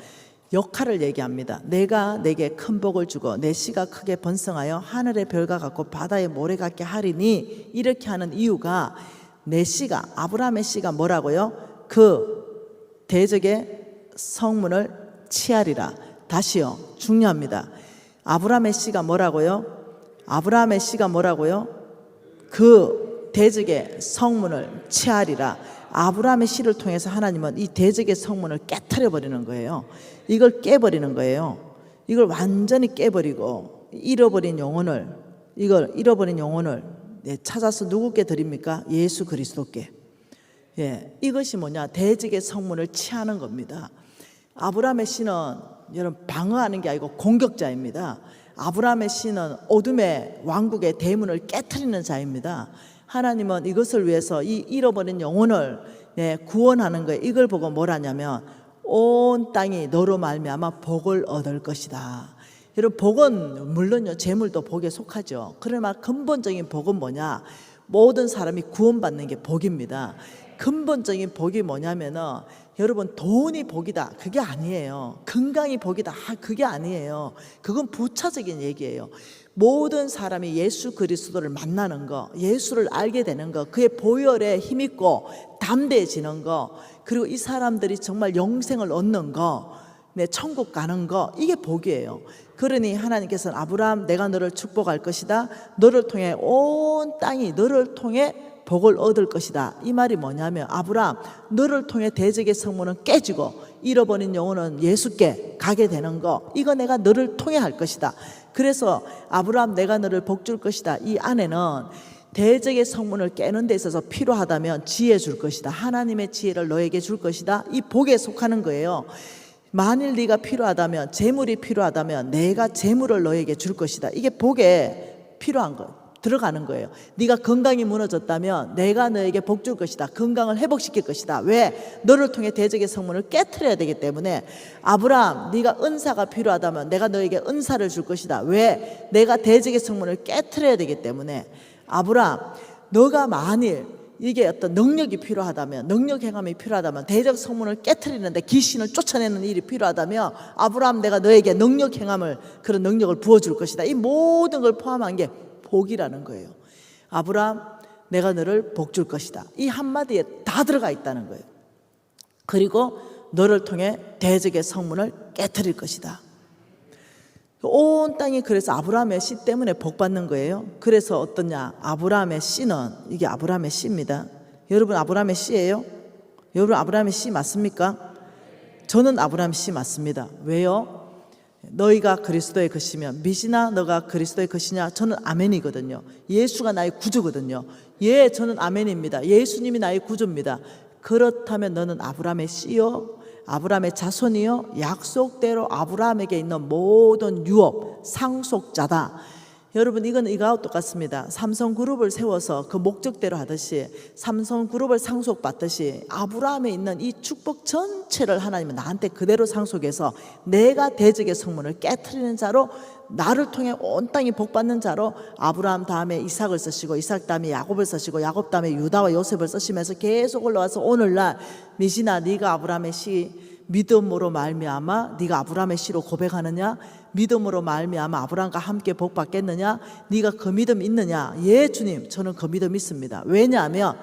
역할을 얘기합니다. 내가 내게 큰 복을 주고 내 씨가 크게 번성하여 하늘의 별과 같고 바다의 모래 같게 하리니 이렇게 하는 이유가 내 씨가 아브라함의 씨가 뭐라고요? 그 대적의 성문을 취하리라. 다시요. 중요합니다. 아브라함의 씨가 뭐라고요? 아브라함의 씨가 뭐라고요? 그 대적의 성문을 취하리라. 아브라함의 씨를 통해서 하나님은 이 대적의 성문을 깨트려 버리는 거예요. 이걸 깨버리는 거예요. 이걸 완전히 깨버리고 잃어버린 영혼을 찾아서 누구께 드립니까? 예수 그리스도께. 이것이 뭐냐? 대적의 성문을 취하는 겁니다. 아브라함의 씨는 여러분 방어하는 게 아니고 공격자입니다. 아브라함의 씨는 어둠의 왕국의 대문을 깨트리는 자입니다. 하나님은 이것을 위해서 이 잃어버린 영혼을 구원하는 거예요. 이걸 보고 뭘 하냐면 온 땅이 너로 말미암아 복을 얻을 것이다. 여러분, 복은 물론요 재물도 복에 속하죠. 그러나 근본적인 복은 뭐냐? 모든 사람이 구원받는 게 복입니다. 근본적인 복이 뭐냐면은 여러분, 돈이 복이다, 그게 아니에요. 건강이 복이다, 그게 아니에요. 그건 부차적인 얘기예요. 모든 사람이 예수 그리스도를 만나는 거, 예수를 알게 되는 거, 그의 보혈에 힘있고 담대해지는 거, 그리고 이 사람들이 정말 영생을 얻는 거, 네, 천국 가는 거, 이게 복이에요. 그러니 하나님께서는 아브라함, 내가 너를 축복할 것이다, 너를 통해 온 땅이 너를 통해 복을 얻을 것이다. 이 말이 뭐냐면, 아브라함, 너를 통해 대적의 성문은 깨지고 잃어버린 영혼은 예수께 가게 되는 거, 이거 내가 너를 통해 할 것이다. 그래서 아브라함, 내가 너를 복 줄 것이다, 이 안에는 대적의 성문을 깨는 데 있어서 필요하다면 지혜 줄 것이다, 하나님의 지혜를 너에게 줄 것이다, 이 복에 속하는 거예요. 만일 네가 필요하다면, 재물이 필요하다면 내가 재물을 너에게 줄 것이다. 이게 복에 필요한 거, 들어가는 거예요. 네가 건강이 무너졌다면 내가 너에게 복 줄 것이다, 건강을 회복시킬 것이다. 왜? 너를 통해 대적의 성문을 깨트려야 되기 때문에. 아브라함, 네가 은사가 필요하다면 내가 너에게 은사를 줄 것이다. 왜? 내가 대적의 성문을 깨트려야 되기 때문에. 아브라함, 너가 만일 이게 어떤 능력이 필요하다면, 능력 행함이 필요하다면, 대적 성문을 깨트리는데 귀신을 쫓아내는 일이 필요하다면, 아브라함, 내가 너에게 능력 행함을, 그런 능력을 부어줄 것이다. 이 모든 걸 포함한 게 복이라는 거예요. 아브라함, 내가 너를 복 줄 것이다, 이 한마디에 다 들어가 있다는 거예요. 그리고 너를 통해 대적의 성문을 깨트릴 것이다. 온 땅이 그래서 아브라함의 씨 때문에 복 받는 거예요. 그래서 어떠냐? 아브라함의 씨는, 이게 아브라함의 씨입니다. 여러분, 아브라함의 씨예요? 여러분, 아브라함의 씨 맞습니까? 저는 아브라함의 씨 맞습니다. 왜요? 너희가 그리스도의 것이면, 미시나 너가 그리스도의 것이냐? 저는 아멘이거든요. 예수가 나의 구주거든요. 예, 저는 아멘입니다. 예수님이 나의 구주입니다. 그렇다면 너는 아브라함의 씨요, 아브라함의 자손이요, 약속대로 아브라함에게 있는 모든 유업 상속자다. 여러분, 이건 이거하고 똑같습니다. 삼성그룹을 세워서 그 목적대로 하듯이, 삼성그룹을 상속받듯이 아브라함에 있는 이 축복 전체를 하나님은 나한테 그대로 상속해서 내가 대적의 성문을 깨트리는 자로, 나를 통해 온 땅이 복받는 자로, 아브라함 다음에 이삭을 쓰시고, 이삭 다음에 야곱을 쓰시고, 야곱 다음에 유다와 요셉을 쓰시면서 계속 올라와서 오늘날, 미시나 네가 아브라함의 씨, 믿음으로 말미암아 네가 아브라함의 씨로 고백하느냐? 믿음으로 말미암아 아브라함과 함께 복 받겠느냐? 네가 그 믿음 있느냐? 예, 주님, 저는 그 믿음 있습니다. 왜냐하면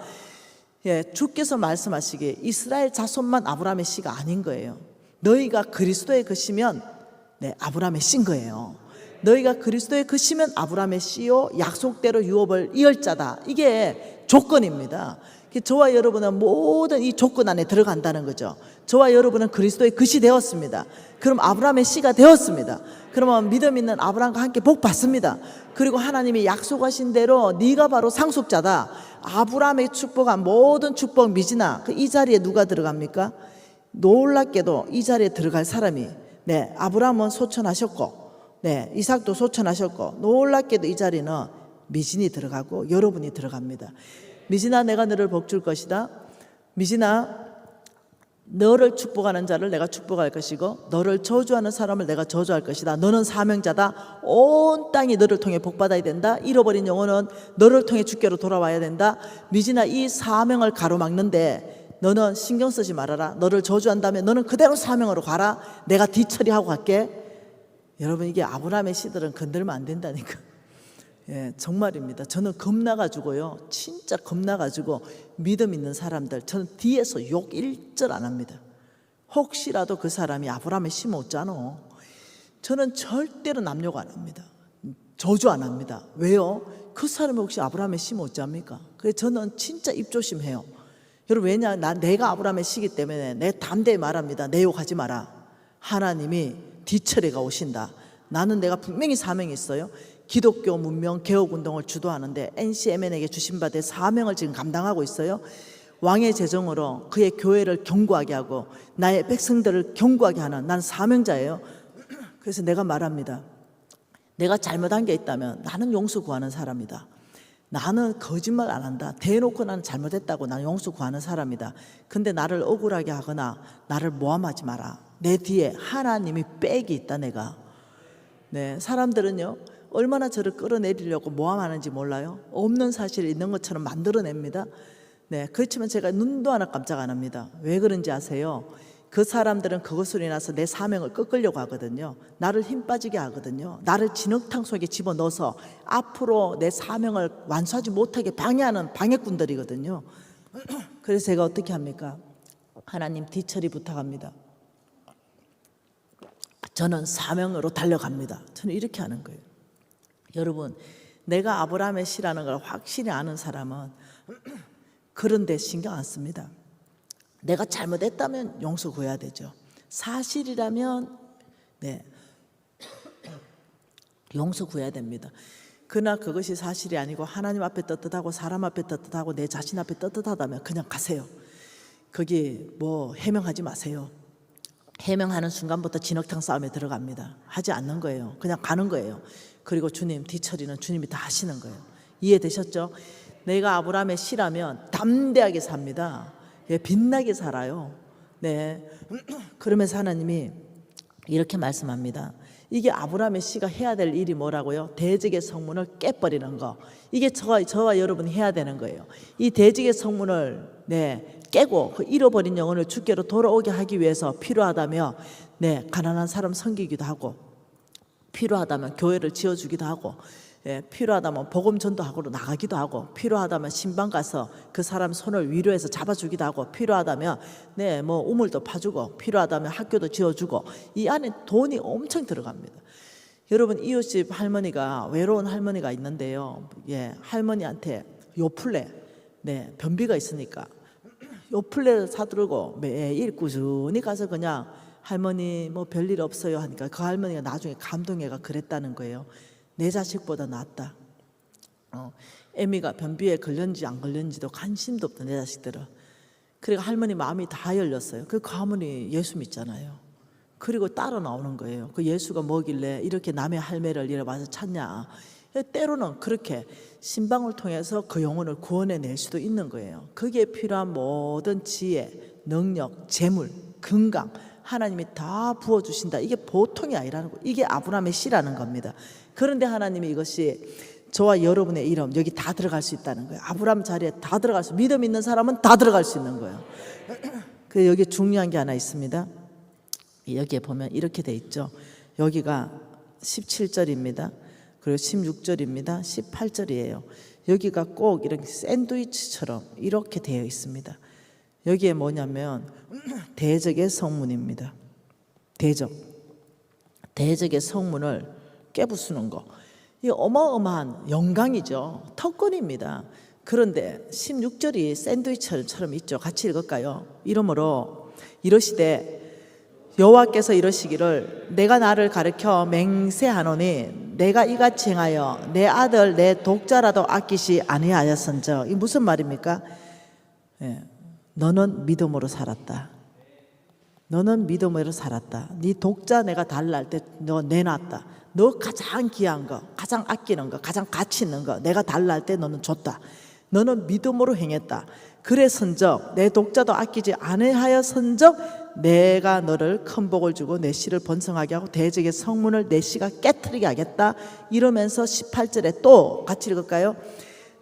주께서 말씀하시기에 이스라엘 자손만 아브라함의 씨가 아닌 거예요. 너희가 그리스도의 것이면 아브라함의 씨인 거예요. 너희가 그리스도의 것이면 아브라함의 씨요, 약속대로 유업을 이을 자다. 이게 조건입니다. 저와 여러분은 모든 이 조건 안에 들어간다는 거죠. 저와 여러분은 그리스도의 것이 되었습니다. 그럼 아브라함의 씨가 되었습니다. 그러면 믿음 있는 아브라함과 함께 복 받습니다. 그리고 하나님이 약속하신 대로 네가 바로 상속자다. 아브라함의 축복한 모든 축복, 미지나 이 자리에 누가 들어갑니까? 놀랍게도 이 자리에 들어갈 사람이, 아브라함은 소천하셨고, 이삭도 소천하셨고, 놀랍게도 이 자리는 미진이 들어가고 여러분이 들어갑니다. 미진아, 내가 너를 복 줄 것이다. 미진아, 너를 축복하는 자를 내가 축복할 것이고, 너를 저주하는 사람을 내가 저주할 것이다. 너는 사명자다. 온 땅이 너를 통해 복받아야 된다. 잃어버린 영혼은 너를 통해 주께로 돌아와야 된다. 미진아, 이 사명을 가로막는데 너는 신경 쓰지 말아라. 너를 저주한다면 너는 그대로 사명으로 가라. 내가 뒤처리하고 갈게. 여러분, 이게 아브라함의 씨들은 건들면 안 된다니까. 정말입니다. 저는 겁나가지고요, 진짜 겁나가지고 믿음 있는 사람들, 저는 뒤에서 욕 일절 안 합니다. 혹시라도 그 사람이 아브라함의 씨 못잖아, 저는 절대로 남욕 안 합니다. 저주 안 합니다. 왜요? 그 사람이 혹시 아브라함의 씨 못잡니까? 그래서 저는 진짜 입조심해요. 여러분, 왜냐? 내가 아브라함의 씨기 때문에 내 담대히 말합니다. 내 욕하지 마라. 하나님이 뒤처리가 오신다. 내가 분명히 사명이 있어요. 기독교 문명 개혁운동을 주도하는데 NCMN에게 주신 바 된 사명을 지금 감당하고 있어요. 왕의 재정으로 그의 교회를 견고하게 하고 나의 백성들을 견고하게 하는, 난 사명자예요. 그래서 내가 말합니다. 내가 잘못한 게 있다면 나는 용서 구하는 사람이다. 나는 거짓말 안 한다. 대놓고 나는 잘못했다고 나는 용서 구하는 사람이다. 근데 나를 억울하게 하거나 나를 모함하지 마라. 내 뒤에 하나님이 백이 있다. 내가 네, 사람들은요 얼마나 저를 끌어내리려고 모함하는지 몰라요. 없는 사실이 있는 것처럼 만들어냅니다. 네, 그렇지만 제가 눈도 하나 깜짝 안 합니다. 왜 그런지 아세요? 그 사람들은 그것으로 인해서 내 사명을 꺾으려고 하거든요. 나를 힘 빠지게 하거든요. 나를 진흙탕 속에 집어넣어서 앞으로 내 사명을 완수하지 못하게 방해하는 방해꾼들이거든요. 그래서 제가 어떻게 합니까? 하나님 뒤처리 부탁합니다. 저는 사명으로 달려갑니다. 저는 이렇게 하는 거예요. 여러분, 내가 아브라함의 씨라는 걸 확실히 아는 사람은 그런 데 신경 안 씁니다. 내가 잘못했다면 용서 구해야 되죠. 사실이라면 네, 용서 구해야 됩니다. 그러나 그것이 사실이 아니고 하나님 앞에 떳떳하고 사람 앞에 떳떳하고 내 자신 앞에 떳떳하다면 그냥 가세요. 거기 뭐 해명하지 마세요. 해명하는 순간부터 진흙탕 싸움에 들어갑니다. 하지 않는 거예요. 그냥 가는 거예요. 그리고 주님 뒤처리는 주님이 다 하시는 거예요. 이해되셨죠? 내가 아브라함의 씨라면 담대하게 삽니다. 예, 빛나게 살아요. 네. 그러면서 하나님이 이렇게 말씀합니다. 이게 아브라함의 씨가 해야 될 일이 뭐라고요? 대적의 성문을 깨버리는 거. 이게 저와 여러분이 해야 되는 거예요. 이 대적의 성문을 깨고 그 잃어버린 영혼을 주께로 돌아오게 하기 위해서 필요하다면 가난한 사람 섬기기도 하고, 필요하다면 교회를 지어주기도 하고, 필요하다면 복음 전도하러 나가기도 하고, 필요하다면 신방 가서 그 사람 손을 위로해서 잡아주기도 하고, 필요하다면 뭐 우물도 파주고, 필요하다면 학교도 지어주고, 이 안에 돈이 엄청 들어갑니다. 여러분, 이웃집 할머니가 외로운 할머니가 있는데요. 할머니한테 요플레 변비가 있으니까 요플레를 사들고 매일 꾸준히 가서 그냥 할머니 뭐 별일 없어요 하니까 그 할머니가 나중에 감동해가 그랬다는 거예요. 내 자식보다 낫다. 애미가 변비에 걸렸는지 안 걸렸는지도 관심도 없던 내 자식들은. 그러니까 할머니 마음이 다 열렸어요. 그 할머니 예수 믿잖아요. 그리고 따라 나오는 거예요. 그 예수가 뭐길래 이렇게 남의 할매를 이래 와서 찾냐. 때로는 그렇게 신방을 통해서 그 영혼을 구원해낼 수도 있는 거예요. 거기에 필요한 모든 지혜, 능력, 재물, 건강 하나님이 다 부어주신다. 이게 보통이 아니라는 거예요. 이게 아브라함의 씨라는 겁니다. 그런데 하나님이 이것이 저와 여러분의 이름 여기 다 들어갈 수 있다는 거예요. 아브라함 자리에 다 들어갈 수, 믿음 있는 사람은 다 들어갈 수 있는 거예요. 그 여기 중요한 게 하나 있습니다. 여기에 보면 이렇게 돼 있죠. 여기가 17절입니다. 그리고 16절입니다. 18절이에요. 여기가 꼭 이렇게 샌드위치처럼 이렇게 되어 있습니다. 여기에 뭐냐면 대적의 성문입니다. 대적의 성문을 깨부수는 거. 이 어마어마한 영광이죠. 특권입니다. 그런데 16절이 샌드위치처럼 있죠. 같이 읽을까요? 이러므로 이러시되 여호와께서 이러시기를 내가 나를 가르쳐 맹세하노니 내가 이같이 행하여 내 아들 내 독자라도 아끼시 아니하였은즉. 이 무슨 말입니까? 너는 믿음으로 살았다. 너는 믿음으로 살았다. 네 독자 내가 달라 할 때 너 내놨다. 너 가장 귀한 거, 가장 아끼는 거, 가장 가치 있는 거 내가 달라 할 때 너는 줬다. 너는 믿음으로 행했다. 그래선적 내 독자도 아끼지 아니하였은적 내가 너를 큰 복을 주고 내 씨를 번성하게 하고 대적의 성문을 내 씨가 깨트리게 하겠다. 이러면서 18절에 또 같이 읽을까요?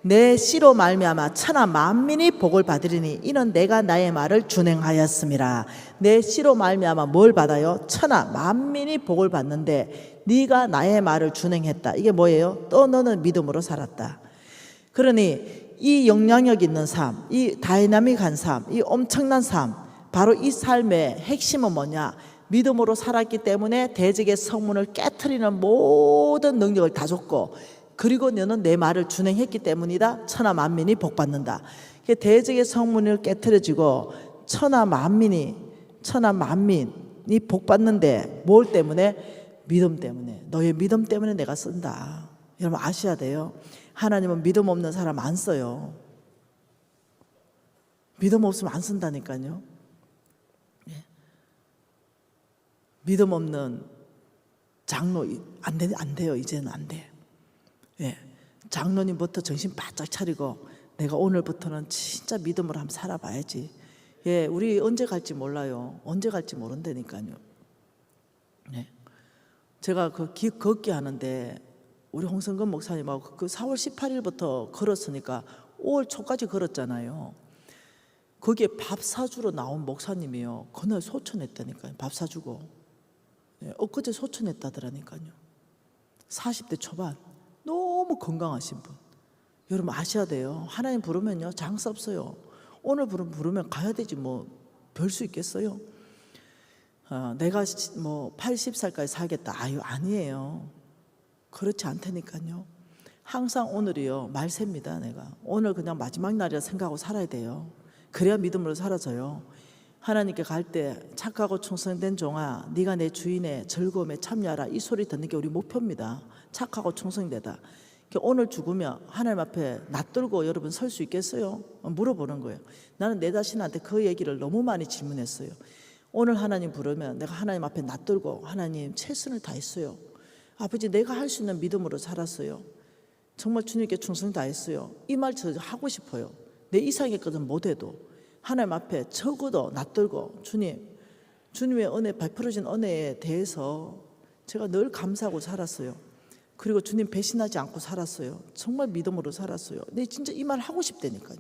내 씨로 말미암아 천하 만민이 복을 받으리니 이는 내가 나의 말을 준행하였음이라. 내 씨로 말미암아 뭘 받아요? 천하 만민이 복을 받는데 네가 나의 말을 준행했다. 이게 뭐예요? 또 너는 믿음으로 살았다. 그러니 이 영향력 있는 삶, 이 다이나믹한 삶, 이 엄청난 삶, 바로 이 삶의 핵심은 뭐냐? 믿음으로 살았기 때문에 대적의 성문을 깨트리는 모든 능력을 다 줬고, 그리고 너는 내 말을 준행했기 때문이다. 천하 만민이 복받는다. 대적의 성문을 깨트려지고 천하 만민이 복받는데 뭘 때문에? 믿음 때문에. 너의 믿음 때문에 내가 쓴다. 여러분 아셔야 돼요. 하나님은 믿음 없는 사람 안 써요. 믿음 없으면 안 쓴다니까요. 믿음 없는 장로 안 돼요. 이제는 안 돼. 장로님부터 정신 바짝 차리고 내가 오늘부터는 진짜 믿음으로 한번 살아봐야지. 우리 언제 갈지 몰라요. 언제 갈지 모른다니까요. 제가 걷기 하는데 우리 홍성근 목사님하고 그 4월 18일부터 걸었으니까 5월 초까지 걸었잖아요. 거기에 밥 사주러 나온 목사님이요, 그날 소천했다니까요. 밥 사주고. 엊그제 소천했다더라니까요. 40대 초반, 너무 건강하신 분. 여러분 아셔야 돼요. 하나님 부르면요, 장사 없어요. 오늘 부르면 가야 되지 뭐 별 수 있겠어요? 내가 뭐 80살까지 살겠다, 아니에요. 그렇지 않다니까요. 항상 오늘이요, 말셉니다. 내가 오늘 그냥 마지막 날이라 생각하고 살아야 돼요. 그래야 믿음으로 사라져요. 하나님께 갈 때 착하고 충성된 종아, 네가 내 주인의 즐거움에 참여하라, 이 소리 듣는 게 우리 목표입니다. 착하고 충성되다. 오늘 죽으면 하나님 앞에 낯들고 여러분 설 수 있겠어요? 물어보는 거예요. 나는 내 자신한테 그 얘기를 너무 많이 질문했어요. 오늘 하나님 부르면 내가 하나님 앞에 낯들고, 하나님 최선을 다했어요. 아버지, 내가 할 수 있는 믿음으로 살았어요. 정말 주님께 충성 다했어요. 이 말 저 하고 싶어요. 내 이상의 것은 못해도 하나님 앞에 적어도 낯들고, 주님의 은혜, 베풀어진 은혜에 대해서 제가 늘 감사하고 살았어요. 그리고 주님 배신하지 않고 살았어요. 정말 믿음으로 살았어요. 내 진짜 이 말 하고 싶다니까요.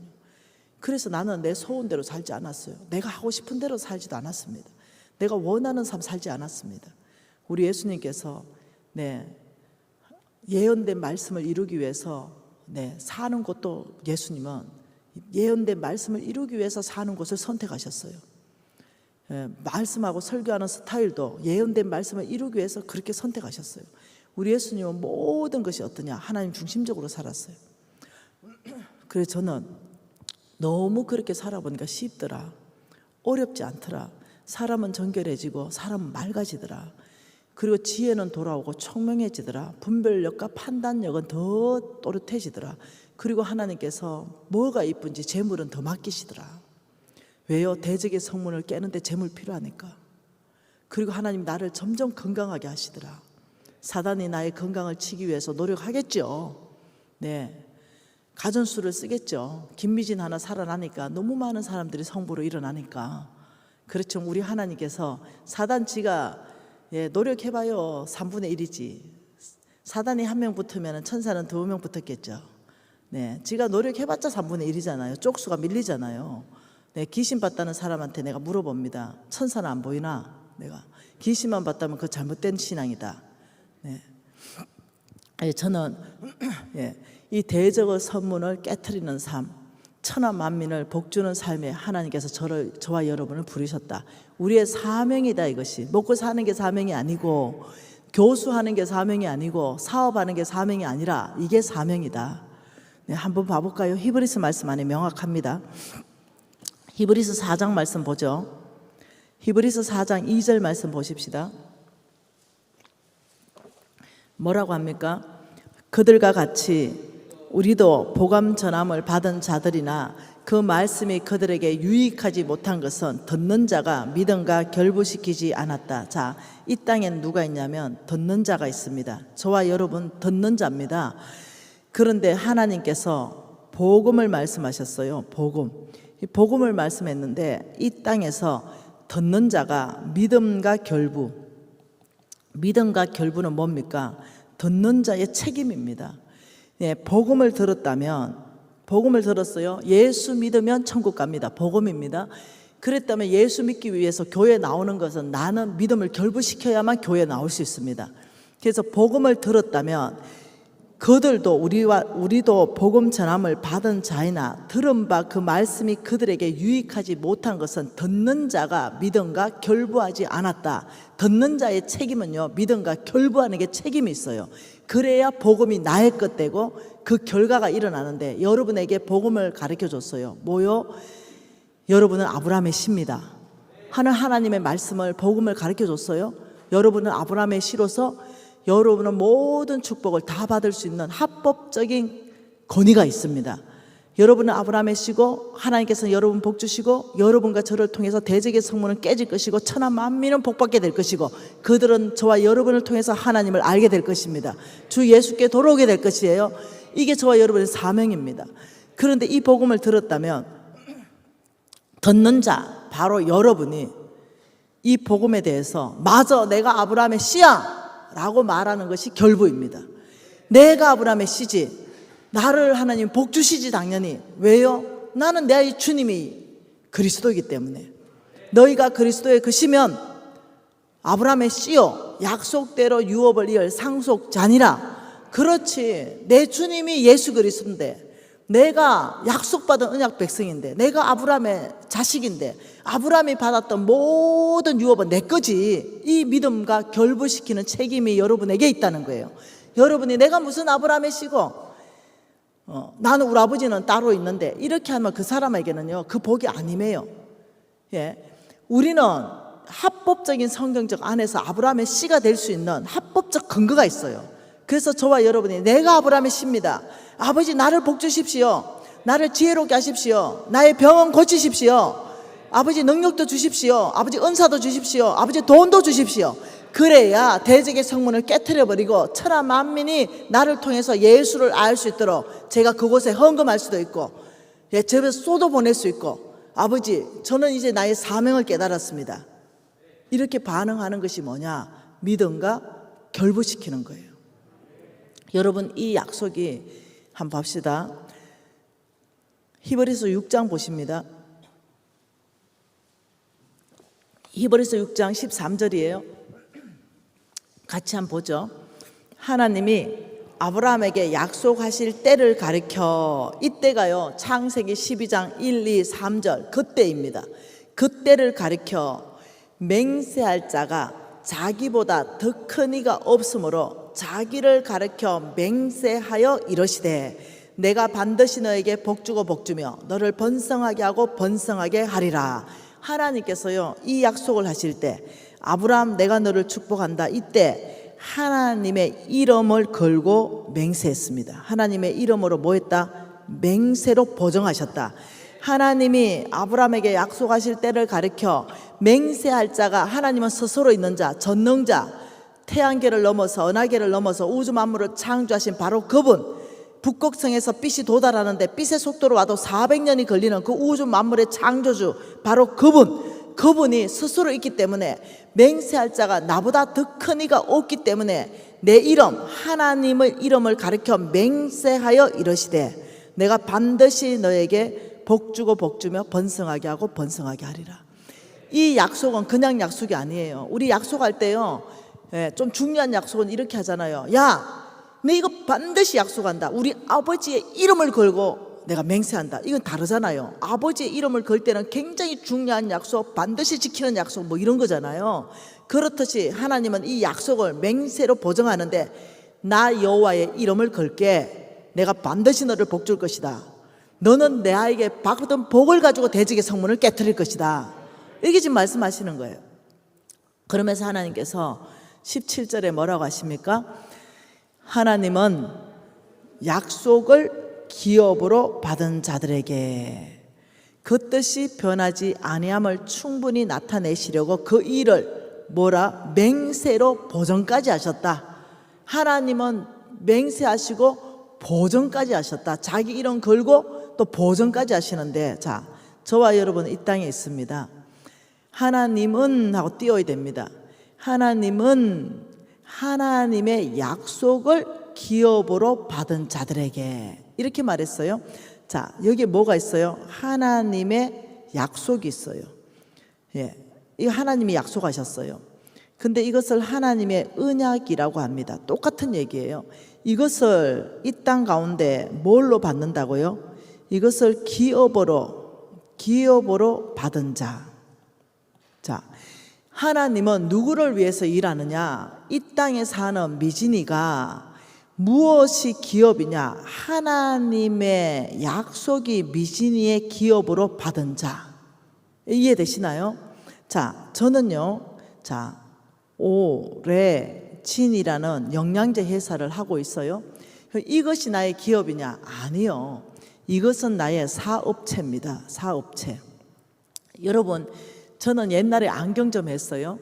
그래서 나는 내 소원대로 살지 않았어요. 내가 하고 싶은 대로 살지도 않았습니다. 내가 원하는 삶 살지 않았습니다. 우리 예수님께서 예언된 말씀을 이루기 위해서 사는 곳도, 예수님은 예언된 말씀을 이루기 위해서 사는 곳을 선택하셨어요. 말씀하고 설교하는 스타일도 예언된 말씀을 이루기 위해서 그렇게 선택하셨어요. 우리 예수님은 모든 것이 어떠냐? 하나님 중심적으로 살았어요. 그래서 저는 너무 그렇게 살아보니까 쉽더라. 어렵지 않더라. 사람은 정결해지고 사람은 맑아지더라. 그리고 지혜는 돌아오고 총명해지더라. 분별력과 판단력은 더 또렷해지더라. 그리고 하나님께서 뭐가 이쁜지 재물은 더 맡기시더라. 왜요? 대적의 성문을 깨는데 재물 필요하니까. 그리고 하나님 나를 점점 건강하게 하시더라. 사단이 나의 건강을 치기 위해서 노력하겠죠. 가전수를 쓰겠죠. 김미진 하나 살아나니까 너무 많은 사람들이 성부로 일어나니까. 그렇죠. 우리 하나님께서 사단 지가 노력해봐요. 3분의 1이지. 사단이 1명 붙으면 천사는 2명 붙었겠죠. 지가 노력해봤자 3분의 1이잖아요. 쪽수가 밀리잖아요. 귀신 봤다는 사람한테 내가 물어봅니다. 천사는 안 보이나? 내가 귀신만 봤다면 그거 잘못된 신앙이다. 저는 이 대적의 선문을 깨트리는 삶, 천하 만민을 복주는 삶에 하나님께서 저와 여러분을 부르셨다. 우리의 사명이다. 이것이 먹고 사는 게 사명이 아니고, 교수하는 게 사명이 아니고, 사업하는 게 사명이 아니라 이게 사명이다. 한번 봐볼까요? 히브리서 말씀 안에 명확합니다. 히브리서 4장 말씀 보죠. 히브리서 4장 2절 말씀 보십시다. 뭐라고 합니까? 그들과 같이 우리도 복음 전함을 받은 자들이나 그 말씀이 그들에게 유익하지 못한 것은 듣는 자가 믿음과 결부시키지 않았다. 자, 이 땅엔 누가 있냐면 듣는 자가 있습니다. 저와 여러분 듣는 자입니다. 그런데 하나님께서 복음을 말씀하셨어요. 복음을 말씀했는데 이 땅에서 듣는 자가 믿음과 결부는 뭡니까? 듣는 자의 책임입니다. 복음을 들었어요. 예수 믿으면 천국 갑니다. 복음입니다. 그랬다면 예수 믿기 위해서 교회 나오는 것은 나는 믿음을 결부시켜야만 교회에 나올 수 있습니다. 그래서 복음을 들었다면 그들도 우리도 복음 전함을 받은 자이나 들은 바 그 말씀이 그들에게 유익하지 못한 것은 듣는 자가 믿음과 결부하지 않았다. 듣는 자의 책임은요, 믿음과 결부하는 게 책임이 있어요. 그래야 복음이 나의 것 되고 그 결과가 일어나는데, 여러분에게 복음을 가르쳐 줬어요. 뭐요? 여러분은 아브라함의 씨입니다. 하나님의 말씀을, 복음을 가르쳐 줬어요. 여러분은 아브라함의 씨로서 여러분은 모든 축복을 다 받을 수 있는 합법적인 권위가 있습니다. 여러분은 아브라함의 씨고, 하나님께서는 여러분 복 주시고, 여러분과 저를 통해서 대적의 성문은 깨질 것이고, 천하 만민은 복받게 될 것이고, 그들은 저와 여러분을 통해서 하나님을 알게 될 것입니다. 주 예수께 돌아오게 될 것이에요. 이게 저와 여러분의 사명입니다. 그런데 이 복음을 들었다면 듣는 자, 바로 여러분이 이 복음에 대해서 맞아, 내가 아브라함의 씨야, 라고 말하는 것이 결부입니다. 내가 아브라함의 씨지, 나를 하나님 복 주시지 당연히. 왜요? 나는 내 주님이 그리스도이기 때문에. 너희가 그리스도의 그시면 아브라함의 씨요 약속대로 유업을 이을 상속자니라. 그렇지, 내 주님이 예수 그리스도인데, 내가 약속받은 언약 백성인데, 내가 아브라함의 자식인데, 아브라함이 받았던 모든 유업은 내 거지. 이 믿음과 결부시키는 책임이 여러분에게 있다는 거예요. 여러분이 내가 무슨 아브라함의 씨고 나는 우리 아버지는 따로 있는데 이렇게 하면 그 사람에게는요 그 복이 안 임해요. 예, 우리는 합법적인 성경적 안에서 아브라함의 씨가 될 수 있는 합법적 근거가 있어요. 그래서 저와 여러분이 내가 아브라함의 씨입니다. 아버지 나를 복 주십시오. 나를 지혜롭게 하십시오. 나의 병은 고치십시오. 아버지 능력도 주십시오. 아버지 은사도 주십시오. 아버지 돈도 주십시오. 그래야 대적의 성문을 깨트려버리고 천하 만민이 나를 통해서 예수를 알 수 있도록 제가 그곳에 헌금할 수도 있고, 예, 집에서 쏟아 보낼 수 있고, 아버지 저는 이제 나의 사명을 깨달았습니다. 이렇게 반응하는 것이 뭐냐? 믿음과 결부시키는 거예요. 여러분 이 약속이 한번 봅시다. 히브리서 6장 보십니다. 히브리서 6장 13절이에요. 같이 한번 보죠. 하나님이 아브라함에게 약속하실 때를 가리켜, 이때가요 창세기 12장 1, 2, 3절 그때입니다. 그때를 가리켜 맹세할 자가 자기보다 더 큰 이가 없으므로 자기를 가리켜 맹세하여 이르시되 내가 반드시 너에게 복주고 복주며 너를 번성하게 하고 번성하게 하리라. 하나님께서요 이 약속을 하실 때 아브라함 내가 너를 축복한다, 이때 하나님의 이름을 걸고 맹세했습니다. 하나님의 이름으로 뭐 했다? 맹세로 보정하셨다. 하나님이 아브라함에게 약속하실 때를 가리켜 맹세할 자가, 하나님은 스스로 있는 자, 전능자, 태양계를 넘어서 은하계를 넘어서 우주 만물을 창조하신 바로 그분, 북극성에서 빛이 도달하는데 빛의 속도로 와도 400년이 걸리는 그 우주 만물의 창조주 바로 그분이 스스로 있기 때문에 맹세할 자가 나보다 더 큰 이가 없기 때문에 내 이름 하나님의 이름을 가리켜 맹세하여 이르시되 내가 반드시 너에게 복주고 복주며 번성하게 하고 번성하게 하리라. 이 약속은 그냥 약속이 아니에요. 우리 약속할 때요 좀 중요한 약속은 이렇게 하잖아요. 야, 내 이거 반드시 약속한다. 우리 아버지의 이름을 걸고 내가 맹세한다. 이건 다르잖아요. 아버지의 이름을 걸 때는 굉장히 중요한 약속, 반드시 지키는 약속 뭐 이런 거잖아요. 그렇듯이 하나님은 이 약속을 맹세로 보정하는데 나 여호와의 이름을 걸게, 내가 반드시 너를 복 줄 것이다. 너는 내 아이에게 받은 복을 가지고 대적의 성문을 깨트릴 것이다. 이게 지금 말씀하시는 거예요. 그러면서 하나님께서 17절에 뭐라고 하십니까? 하나님은 약속을 기업으로 받은 자들에게 그 뜻이 변하지 아니함을 충분히 나타내시려고 그 일을 뭐라? 맹세로 보정까지 하셨다. 하나님은 맹세하시고 보정까지 하셨다. 자기 이름 걸고 또 보정까지 하시는데, 자, 저와 여러분 이 땅에 있습니다. 하나님은 하고 띄워야 됩니다. 하나님은 하나님의 약속을 기업으로 받은 자들에게 이렇게 말했어요. 자, 여기에 뭐가 있어요? 하나님의 약속이 있어요. 예, 이거 하나님이 약속하셨어요. 근데 이것을 하나님의 언약이라고 합니다. 똑같은 얘기예요. 이것을 이 땅 가운데 뭘로 받는다고요? 이것을 기업으로 받은 자. 자, 하나님은 누구를 위해서 일하느냐? 이 땅에 사는 미진이가 무엇이 기업이냐? 하나님의 약속이 미진이의 기업으로 받은 자. 이해되시나요? 자, 저는요, 자, 오레진이라는 영양제 회사를 하고 있어요. 이것이 나의 기업이냐? 아니요. 이것은 나의 사업체입니다. 사업체. 여러분, 저는 옛날에 안경점 했어요.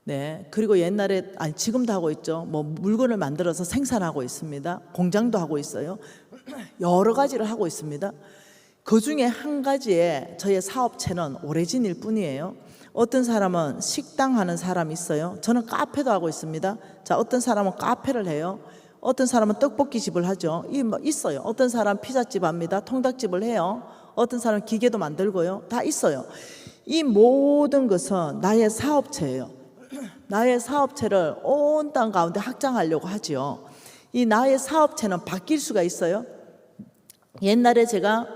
네. 그리고 옛날에, 아니, 지금도 하고 있죠. 뭐, 물건을 만들어서 생산하고 있습니다. 공장도 하고 있어요. 여러 가지를 하고 있습니다. 그 중에 한 가지에 저의 사업체는 오레진일 뿐이에요. 어떤 사람은 식당 하는 사람이 있어요. 저는 카페도 하고 있습니다. 자, 어떤 사람은 카페를 해요. 어떤 사람은 떡볶이 집을 하죠. 이 뭐 있어요. 어떤 사람 피자집 합니다. 통닭집을 해요. 어떤 사람 기계도 만들고요. 다 있어요. 이 모든 것은 나의 사업체예요. 나의 사업체를 온 땅 가운데 확장하려고 하지요. 이 나의 사업체는 바뀔 수가 있어요. 옛날에 제가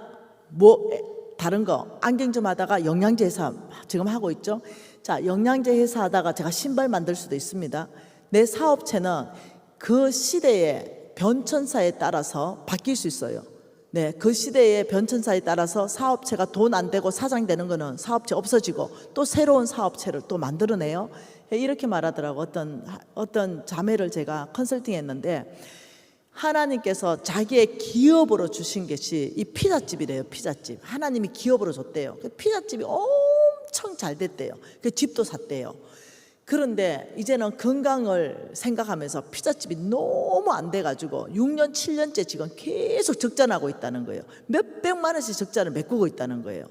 다른 거 안경점 하다가 영양제 회사 지금 하고 있죠. 자, 영양제 회사 하다가 제가 신발 만들 수도 있습니다. 내 사업체는 그 시대의 변천사에 따라서 바뀔 수 있어요. 네, 그 시대의 변천사에 따라서 사업체가 돈 안 되고 사장 되는 거는 사업체 없어지고 또 새로운 사업체를 또 만들어내요. 이렇게 말하더라고. 어떤 자매를 제가 컨설팅했는데 하나님께서 자기의 기업으로 주신 것이 이 피자집이래요. 피자집. 하나님이 기업으로 줬대요. 피자집이 엄청 잘 됐대요. 그 집도 샀대요. 그런데 이제는 건강을 생각하면서 피자집이 너무 안 돼가지고 6년, 7년째 지금 계속 적자나고 있다는 거예요. 몇백만 원씩 적자를 메꾸고 있다는 거예요.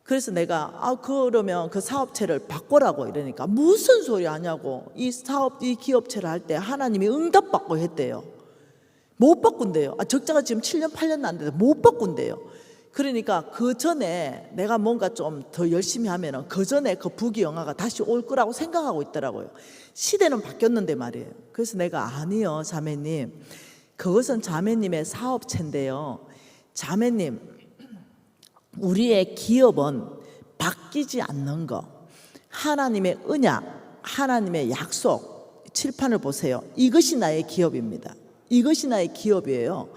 그래서 내가 그러면 그 사업체를 바꾸라고 이러니까 무슨 소리 하냐고. 이 기업체를 할 때 하나님이 응답받고 했대요. 못 바꾼대요. 적자가 지금 7년, 8년 났는데 못 바꾼대요. 그러니까 그 전에 내가 뭔가 좀 더 열심히 하면은 그 전에 그 부귀영화가 다시 올 거라고 생각하고 있더라고요. 시대는 바뀌었는데 말이에요. 그래서 내가 아니요, 자매님. 그것은 자매님의 사업체인데요. 자매님, 우리의 기업은 바뀌지 않는 거. 하나님의 언약, 하나님의 약속, 칠판을 보세요. 이것이 나의 기업입니다. 이것이 나의 기업이에요.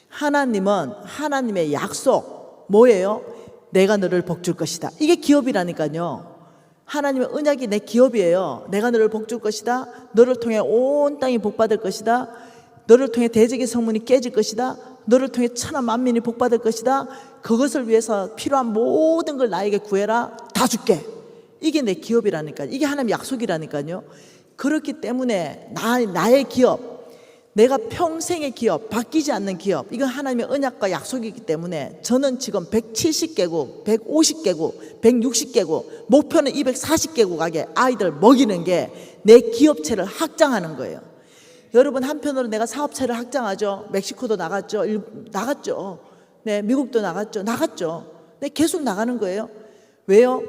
하나님은 하나님의 약속 뭐예요? 내가 너를 복줄 것이다. 이게 기업이라니까요. 하나님의 언약이 내 기업이에요. 내가 너를 복줄 것이다. 너를 통해 온 땅이 복받을 것이다. 너를 통해 대적의 성문이 깨질 것이다. 너를 통해 천하 만민이 복받을 것이다. 그것을 위해서 필요한 모든 걸 나에게 구해라. 다 줄게. 이게 내 기업이라니까요. 이게 하나님의 약속이라니까요. 그렇기 때문에 나의 기업, 내가 평생의 기업, 바뀌지 않는 기업, 이건 하나님의 언약과 약속이기 때문에 저는 지금 170개국, 150개국, 160개국, 목표는 240개국하게 아이들 먹이는 게 내 기업체를 확장하는 거예요. 여러분, 한편으로 내가 사업체를 확장하죠. 멕시코도 나갔죠. 나갔죠. 네, 미국도 나갔죠. 네, 계속 나가는 거예요. 왜요?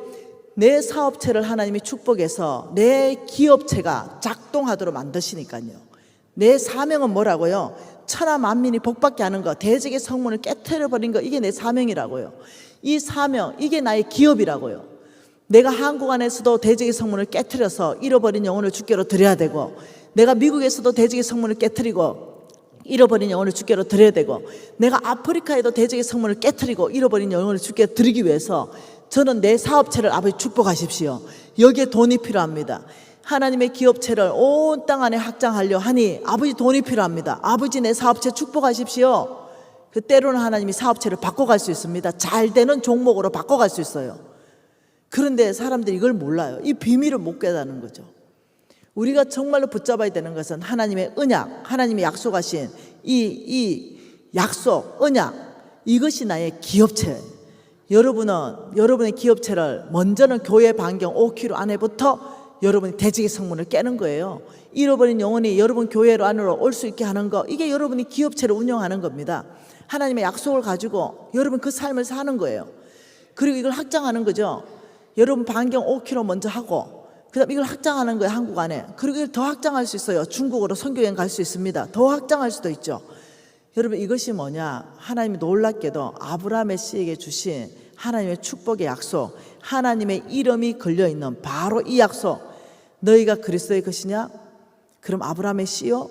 내 사업체를 하나님이 축복해서 내 기업체가 작동하도록 만드시니까요. 내 사명은 뭐라고요? 천하 만민이 복받게 하는 거, 대적의 성문을 깨트려버린 거, 이게 내 사명이라고요. 이 사명, 이게 나의 기업이라고요. 내가 한국 안에서도 대적의 성문을 깨트려서 잃어버린 영혼을 주께로 드려야 되고, 내가 미국에서도 대적의 성문을 깨트리고 잃어버린 영혼을 주께로 드려야 되고, 내가 아프리카에도 대적의 성문을 깨트리고 잃어버린 영혼을 주께 드리기 위해서 저는 내 사업체를 아버지 축복하십시오. 여기에 돈이 필요합니다. 하나님의 기업체를 온 땅 안에 확장하려 하니 아버지 돈이 필요합니다. 아버지 내 사업체 축복하십시오. 그 때로는 하나님이 사업체를 바꿔갈 수 있습니다. 잘 되는 종목으로 바꿔갈 수 있어요. 그런데 사람들이 이걸 몰라요. 이 비밀을 못 깨닫는 거죠. 우리가 정말로 붙잡아야 되는 것은 하나님의 언약, 하나님이 약속하신 이 약속, 언약, 이것이 나의 기업체. 여러분의 기업체를 먼저는 교회 반경 5km 안에부터 여러분이 대적의 성문을 깨는 거예요. 잃어버린 영혼이 여러분 교회로 안으로 올 수 있게 하는 거, 이게 여러분이 기업체를 운영하는 겁니다. 하나님의 약속을 가지고 여러분 그 삶을 사는 거예요. 그리고 이걸 확장하는 거죠. 여러분 반경 5km 먼저 하고, 그 다음 이걸 확장하는 거예요. 한국 안에. 그리고 이걸 더 확장할 수 있어요. 중국으로 선교여행 갈 수 있습니다. 더 확장할 수도 있죠. 여러분, 이것이 뭐냐? 하나님이 놀랍게도 아브라함의 씨에게 주신 하나님의 축복의 약속, 하나님의 이름이 걸려있는 바로 이 약속. 너희가 그리스도의 것이냐? 그럼 아브라함의 씨요,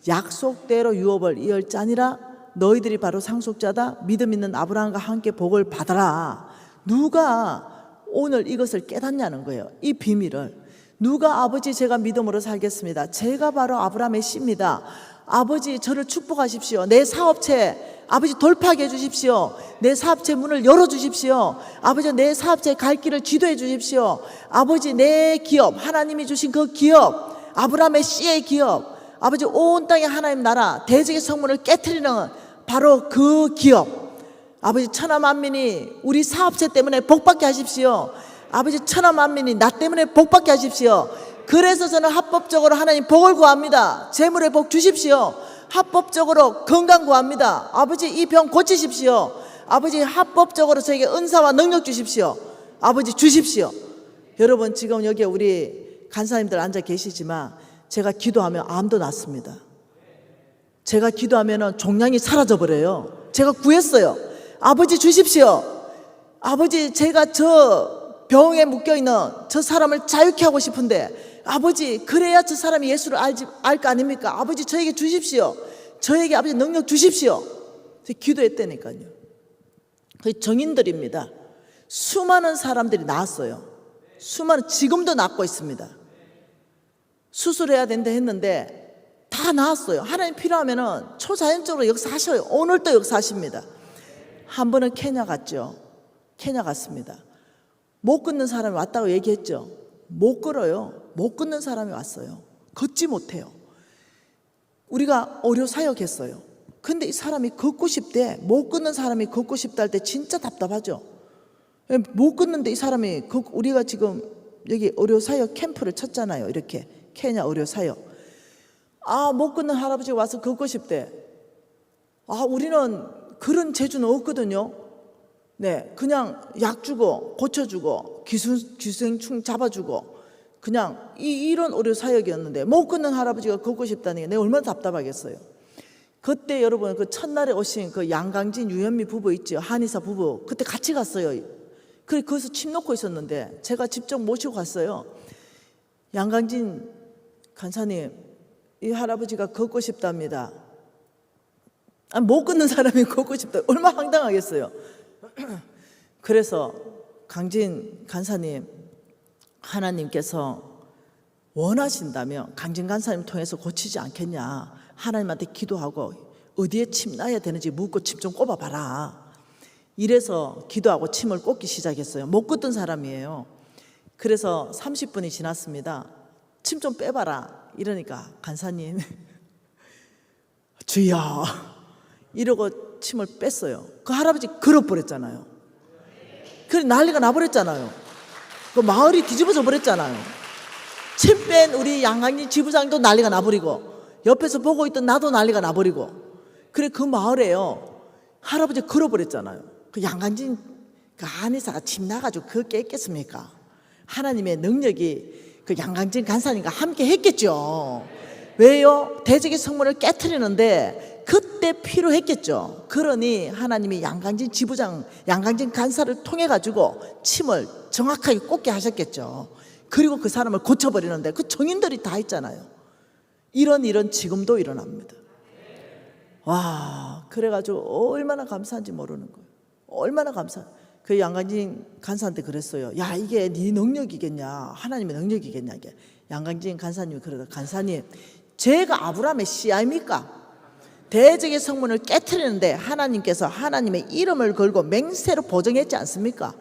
약속대로 유업을 이을 자니라. 너희들이 바로 상속자다. 믿음 있는 아브라함과 함께 복을 받아라. 누가 오늘 이것을 깨닫냐는 거예요. 이 비밀을. 누가 아버지 제가 믿음으로 살겠습니다. 제가 바로 아브라함의 씨입니다. 아버지 저를 축복하십시오. 내 사업체 아버지 돌파하게 해주십시오. 내 사업체 문을 열어주십시오. 아버지 내 사업체 갈 길을 지도해 주십시오. 아버지 내 기업, 하나님이 주신 그 기업, 아브라함의 씨의 기업, 아버지 온 땅의 하나님 나라 대적의 성문을 깨트리는 바로 그 기업, 아버지 천하 만민이 우리 사업체 때문에 복받게 하십시오. 아버지 천하 만민이 나 때문에 복받게 하십시오. 그래서 저는 합법적으로 하나님 복을 구합니다. 재물의 복 주십시오. 합법적으로 건강 구합니다. 아버지 이 병 고치십시오. 아버지 합법적으로 저에게 은사와 능력 주십시오. 아버지 주십시오. 여러분 지금 여기 우리 간사님들 앉아 계시지만 제가 기도하면 암도 낫습니다. 제가 기도하면 종양이 사라져버려요. 제가 구했어요. 아버지 주십시오. 아버지 제가 저 병에 묶여있는 저 사람을 자유케 하고 싶은데 아버지 그래야 저 사람이 예수를 알 거 아닙니까? 아버지 저에게 주십시오. 저에게 아버지 능력 주십시오. 제가 기도했다니까요. 그 정인들입니다. 수많은 사람들이 나았어요. 지금도 낫고 있습니다. 수술해야 된다 했는데 다 나았어요. 하나님 필요하면은 초자연적으로 역사하셔요. 오늘도 역사하십니다. 한 번은 케냐 갔죠. 케냐 갔습니다. 못 걷는 사람이 왔다고 얘기했죠. 못 걸어요. 못 걷는 사람이 왔어요. 걷지 못해요. 우리가 의료 사역했어요. 근데 이 사람이 걷고 싶대. 못 걷는 사람이 걷고 싶다 할 때 진짜 답답하죠. 못 걷는데 이 사람이 우리가 지금 여기 의료 사역 캠프를 쳤잖아요. 이렇게 케냐 의료 사역. 못 걷는 할아버지가 와서 걷고 싶대. 우리는 그런 재주는 없거든요. 네, 그냥 약 주고 고쳐주고 기생충 잡아주고 그냥 이런 의료 사역이었는데 못 걷는 할아버지가 걷고 싶다는 게 내가 얼마나 답답하겠어요. 그때 여러분 그 첫날에 오신 그 양강진 유현미 부부 있죠. 한의사 부부 그때 같이 갔어요. 그래 거기서 침 놓고 있었는데 제가 직접 모시고 갔어요. 양강진 간사님 이 할아버지가 걷고 싶답니다. 못 걷는 사람이 걷고 싶다. 얼마나 황당하겠어요. 그래서 강진 간사님 하나님께서 원하신다면 강진 간사님 통해서 고치지 않겠냐. 하나님한테 기도하고 어디에 침 놔야 되는지 묻고 침 좀 꼽아봐라. 이래서 기도하고 침을 꽂기 시작했어요. 못 걷던 사람이에요. 그래서 30분이 지났습니다. 침 좀 빼봐라. 이러니까 간사님 주여 이러고 침을 뺐어요. 그 할아버지 걸어버렸잖아요. 그래 난리가 나버렸잖아요. 그 마을이 뒤집어져 버렸잖아요. 침 뺀 우리 양강진 지부장도 난리가 나버리고 옆에서 보고 있던 나도 난리가 나버리고 그래 그 마을에요. 할아버지 걸어버렸잖아요. 그 양강진 그 한의사가 침 나가지고 그거 깼겠습니까? 하나님의 능력이 그 양강진 간사님과 함께 했겠죠. 왜요? 대적의 성문을 깨트리는데 그때 필요했겠죠. 그러니 하나님이 양강진 지부장, 양강진 간사를 통해 가지고 침을 정확하게 꽂게 하셨겠죠. 그리고 그 사람을 고쳐버리는데 그 정인들이 다 했잖아요. 이런 일은 지금도 일어납니다. 와, 그래가지고 얼마나 감사한지 모르는 거예요. 얼마나 감사. 그 양강진 간사한테 그랬어요. 야, 이게 네 능력이겠냐? 하나님의 능력이겠냐? 이게 양강진 간사님이 그러다 간사님, 제가 아브라함의 씨 아닙니까? 대적의 성문을 깨트리는데 하나님께서 하나님의 이름을 걸고 맹세로 보정했지 않습니까?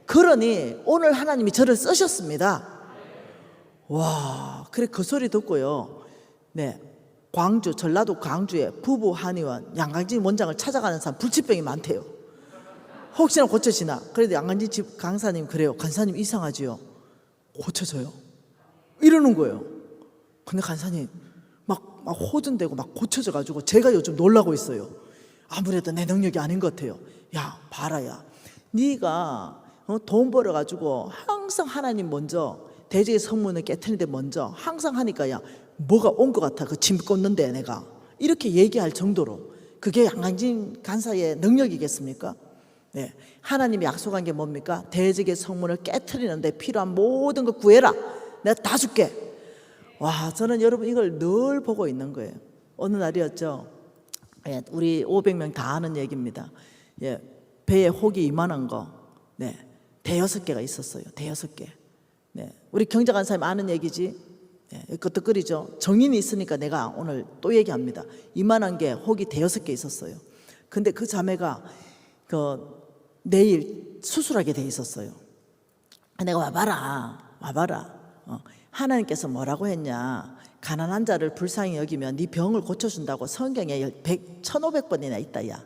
그러니 오늘 하나님이 저를 쓰셨습니다. 와, 그래 그 소리 듣고요. 네, 광주 전라도 광주에 부부 한의원 양강진 원장을 찾아가는 사람 불치병이 많대요. 혹시나 고쳐지나? 그래도 양강진 집 강사님 그래요. 간사님 이상하지요? 고쳐져요? 이러는 거예요. 근데 간사님 막 호전되고 막 고쳐져가지고 제가 요즘 놀라고 있어요. 아무래도 내 능력이 아닌 것 같아요. 야, 봐라, 야, 네가 돈 벌어가지고 항상 하나님 먼저 대적의 성문을 깨트리는데 먼저 항상 하니까 야, 뭐가 온 것 같아. 그 짐 꽂는데 내가 이렇게 얘기할 정도로 그게 양강진 간사의 능력이겠습니까? 네, 하나님이 약속한 게 뭡니까? 대적의 성문을 깨트리는데 필요한 모든 거 구해라. 내가 다 줄게. 와, 저는 여러분 이걸 늘 보고 있는 거예요. 어느 날이었죠. 예, 우리 500명 다 아는 얘기입니다. 예, 배에 혹이 이만한 거, 네, 대여섯 개가 있었어요. 대여섯 개. 네, 우리 경제 간사님 아는 얘기지. 네, 끄떡거리죠. 정인이 있으니까 내가 오늘 또 얘기합니다. 이만한 게 혹이 대여섯 개 있었어요. 근데 그 자매가 내일 수술하게 돼 있었어요. 내가 와봐라. 하나님께서 뭐라고 했냐? 가난한 자를 불쌍히 여기면 네 병을 고쳐준다고 성경에 1500번이나 있다. 야,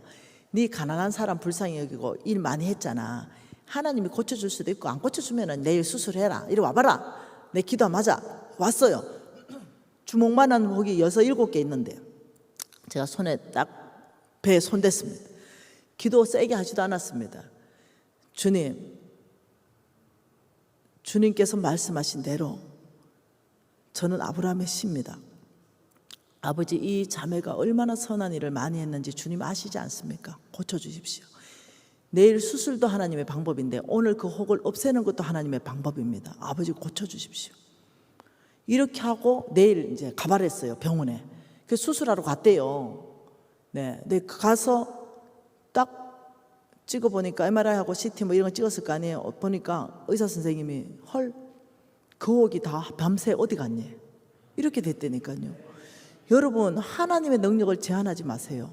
네 가난한 사람 불쌍히 여기고 일 많이 했잖아. 하나님이 고쳐줄 수도 있고 안 고쳐주면 내일 수술해라. 이리 와봐라. 내 기도하면 맞아. 왔어요. 주먹만한 혹이 6, 7개 있는데 제가 손에 딱 배에 손댔습니다. 기도 세게 하지도 않았습니다. 주님께서 말씀하신 대로 저는 아브라함의 씨입니다. 아버지, 이 자매가 얼마나 선한 일을 많이 했는지 주님 아시지 않습니까? 고쳐주십시오. 내일 수술도 하나님의 방법인데 오늘 그 혹을 없애는 것도 하나님의 방법입니다. 아버지, 고쳐주십시오. 이렇게 하고 내일 이제 가발했어요, 병원에. 그 수술하러 갔대요. 네, 가서 딱 찍어보니까 MRI하고 CT 뭐 이런 거 찍었을 거 아니에요. 보니까 의사 선생님이 헐, 그 혹이 다 밤새 어디 갔니? 이렇게 됐다니까요. 여러분, 하나님의 능력을 제한하지 마세요.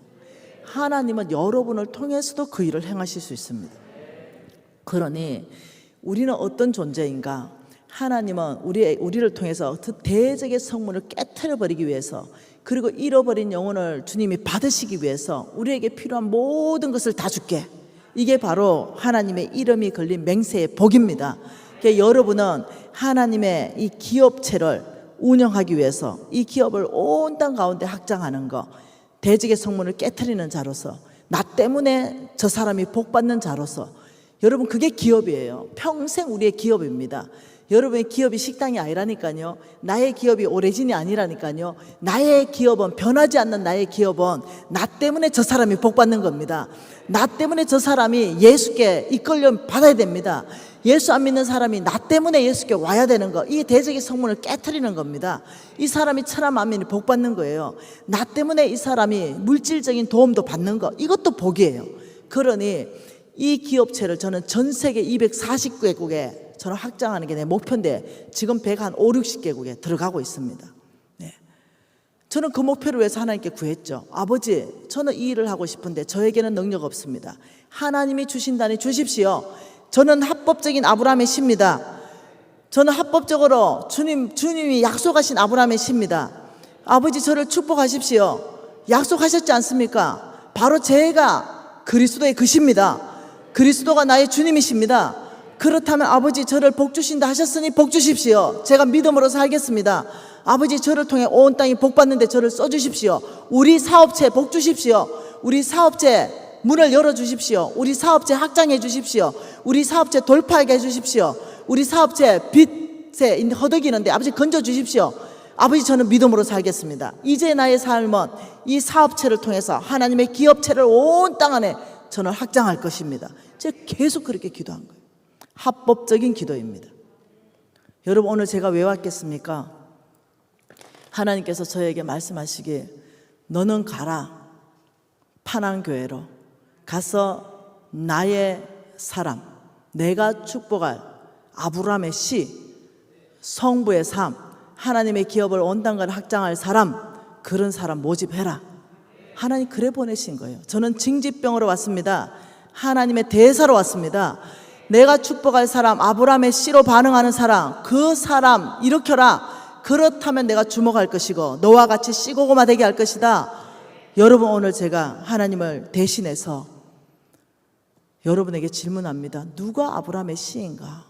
하나님은 여러분을 통해서도 그 일을 행하실 수 있습니다. 그러니 우리는 어떤 존재인가? 하나님은 우리를 통해서 대적의 성문을 깨트려버리기 위해서, 그리고 잃어버린 영혼을 주님이 받으시기 위해서 우리에게 필요한 모든 것을 다 줄게. 이게 바로 하나님의 이름이 걸린 맹세의 복입니다. 그러니까 여러분은 하나님의 이 기업체를 운영하기 위해서 이 기업을 온 땅 가운데 확장하는 거, 대적의 성문을 깨트리는 자로서, 나 때문에 저 사람이 복받는 자로서, 여러분 그게 기업이에요. 평생 우리의 기업입니다. 여러분의 기업이 식당이 아니라니까요. 나의 기업이 오래진이 아니라니까요. 나의 기업은, 변하지 않는 나의 기업은 나 때문에 저 사람이 복받는 겁니다. 나 때문에 저 사람이 예수께 이끌려 받아야 됩니다. 예수 안 믿는 사람이 나 때문에 예수께 와야 되는 거, 이 대적의 성문을 깨트리는 겁니다. 이 사람이 천하 만민이 복받는 거예요. 나 때문에 이 사람이 물질적인 도움도 받는 거, 이것도 복이에요. 그러니 이 기업체를 저는 전 세계 249개국에 저는 확장하는 게 내 목표인데 지금 105, 60개국에 들어가고 있습니다. 네. 저는 그 목표를 위해서 하나님께 구했죠. 아버지, 저는 이 일을 하고 싶은데 저에게는 능력 없습니다. 하나님이 주신다니 주십시오. 저는 합법적인 아브라함의 씨입니다. 저는 합법적으로 주님이 약속하신 아브라함의 씨입니다. 아버지, 저를 축복하십시오. 약속하셨지 않습니까? 바로 제가 그리스도의 그십니다. 그리스도가 나의 주님이십니다. 그렇다면 아버지, 저를 복 주신다 하셨으니 복 주십시오. 제가 믿음으로 살겠습니다. 아버지, 저를 통해 온 땅이 복 받는데 저를 써주십시오. 우리 사업체 복 주십시오. 우리 사업체 문을 열어주십시오. 우리 사업체 확장해 주십시오. 우리 사업체 돌파하게 해주십시오. 우리 사업체 빚에 허덕이는데 아버지 건져 주십시오. 아버지, 저는 믿음으로 살겠습니다. 이제 나의 삶은 이 사업체를 통해서 하나님의 기업체를 온 땅 안에 저는 확장할 것입니다. 제가 계속 그렇게 기도한 거예요. 합법적인 기도입니다. 여러분, 오늘 제가 왜 왔겠습니까? 하나님께서 저에게 말씀하시기에 너는 가라. 파난교회로 가서 나의 사람, 내가 축복할 아브라함의 씨, 성부의 삶, 하나님의 기업을 온 땅을 확장할 사람, 그런 사람 모집해라. 하나님 그래 보내신 거예요. 저는 징집병으로 왔습니다. 하나님의 대사로 왔습니다. 내가 축복할 사람, 아브라함의 씨로 반응하는 사람, 그 사람 일으켜라. 그렇다면 내가 주목할 것이고 너와 같이 씨고구마 되게 할 것이다. 여러분, 오늘 제가 하나님을 대신해서 여러분에게 질문합니다. 누가 아브라함의 씨인가?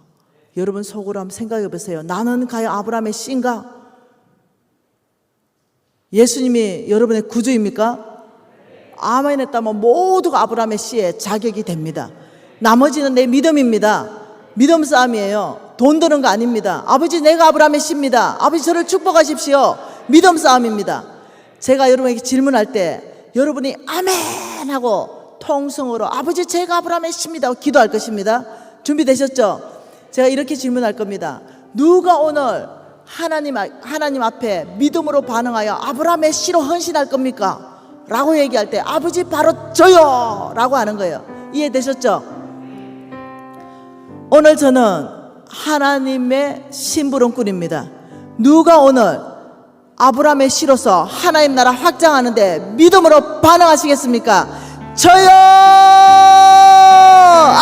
여러분 속으로 한번 생각해 보세요. 나는 과연 아브라함의 씨인가? 예수님이 여러분의 구주입니까? 아멘 했다면 모두가 아브라함의 씨의 자격이 됩니다. 나머지는 내 믿음입니다. 믿음 싸움이에요. 돈 드는 거 아닙니다. 아버지, 내가 아브라함의 씨입니다. 아버지, 저를 축복하십시오. 믿음 싸움입니다. 제가 여러분에게 질문할 때 여러분이 아멘 하고 통성으로 아버지, 제가 아브라함의 씨입니다 하고 기도할 것입니다. 준비되셨죠? 제가 이렇게 질문할 겁니다. 누가 오늘 하나님 앞에 믿음으로 반응하여 아브라함의 씨로 헌신할 겁니까? 라고 얘기할 때 아버지, 바로 저요! 라고 하는 거예요. 이해되셨죠? 오늘 저는 하나님의 심부름꾼입니다. 누가 오늘 아브라함의 씨로서 하나님 나라 확장하는데 믿음으로 반응하시겠습니까? 저요!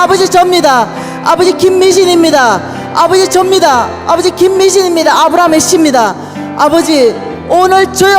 아버지, 접니다. 아버지, 김미신입니다. 아버지, 접니다. 아버지, 김미신입니다. 아브라함의 씨입니다. 아버지, 오늘 저요!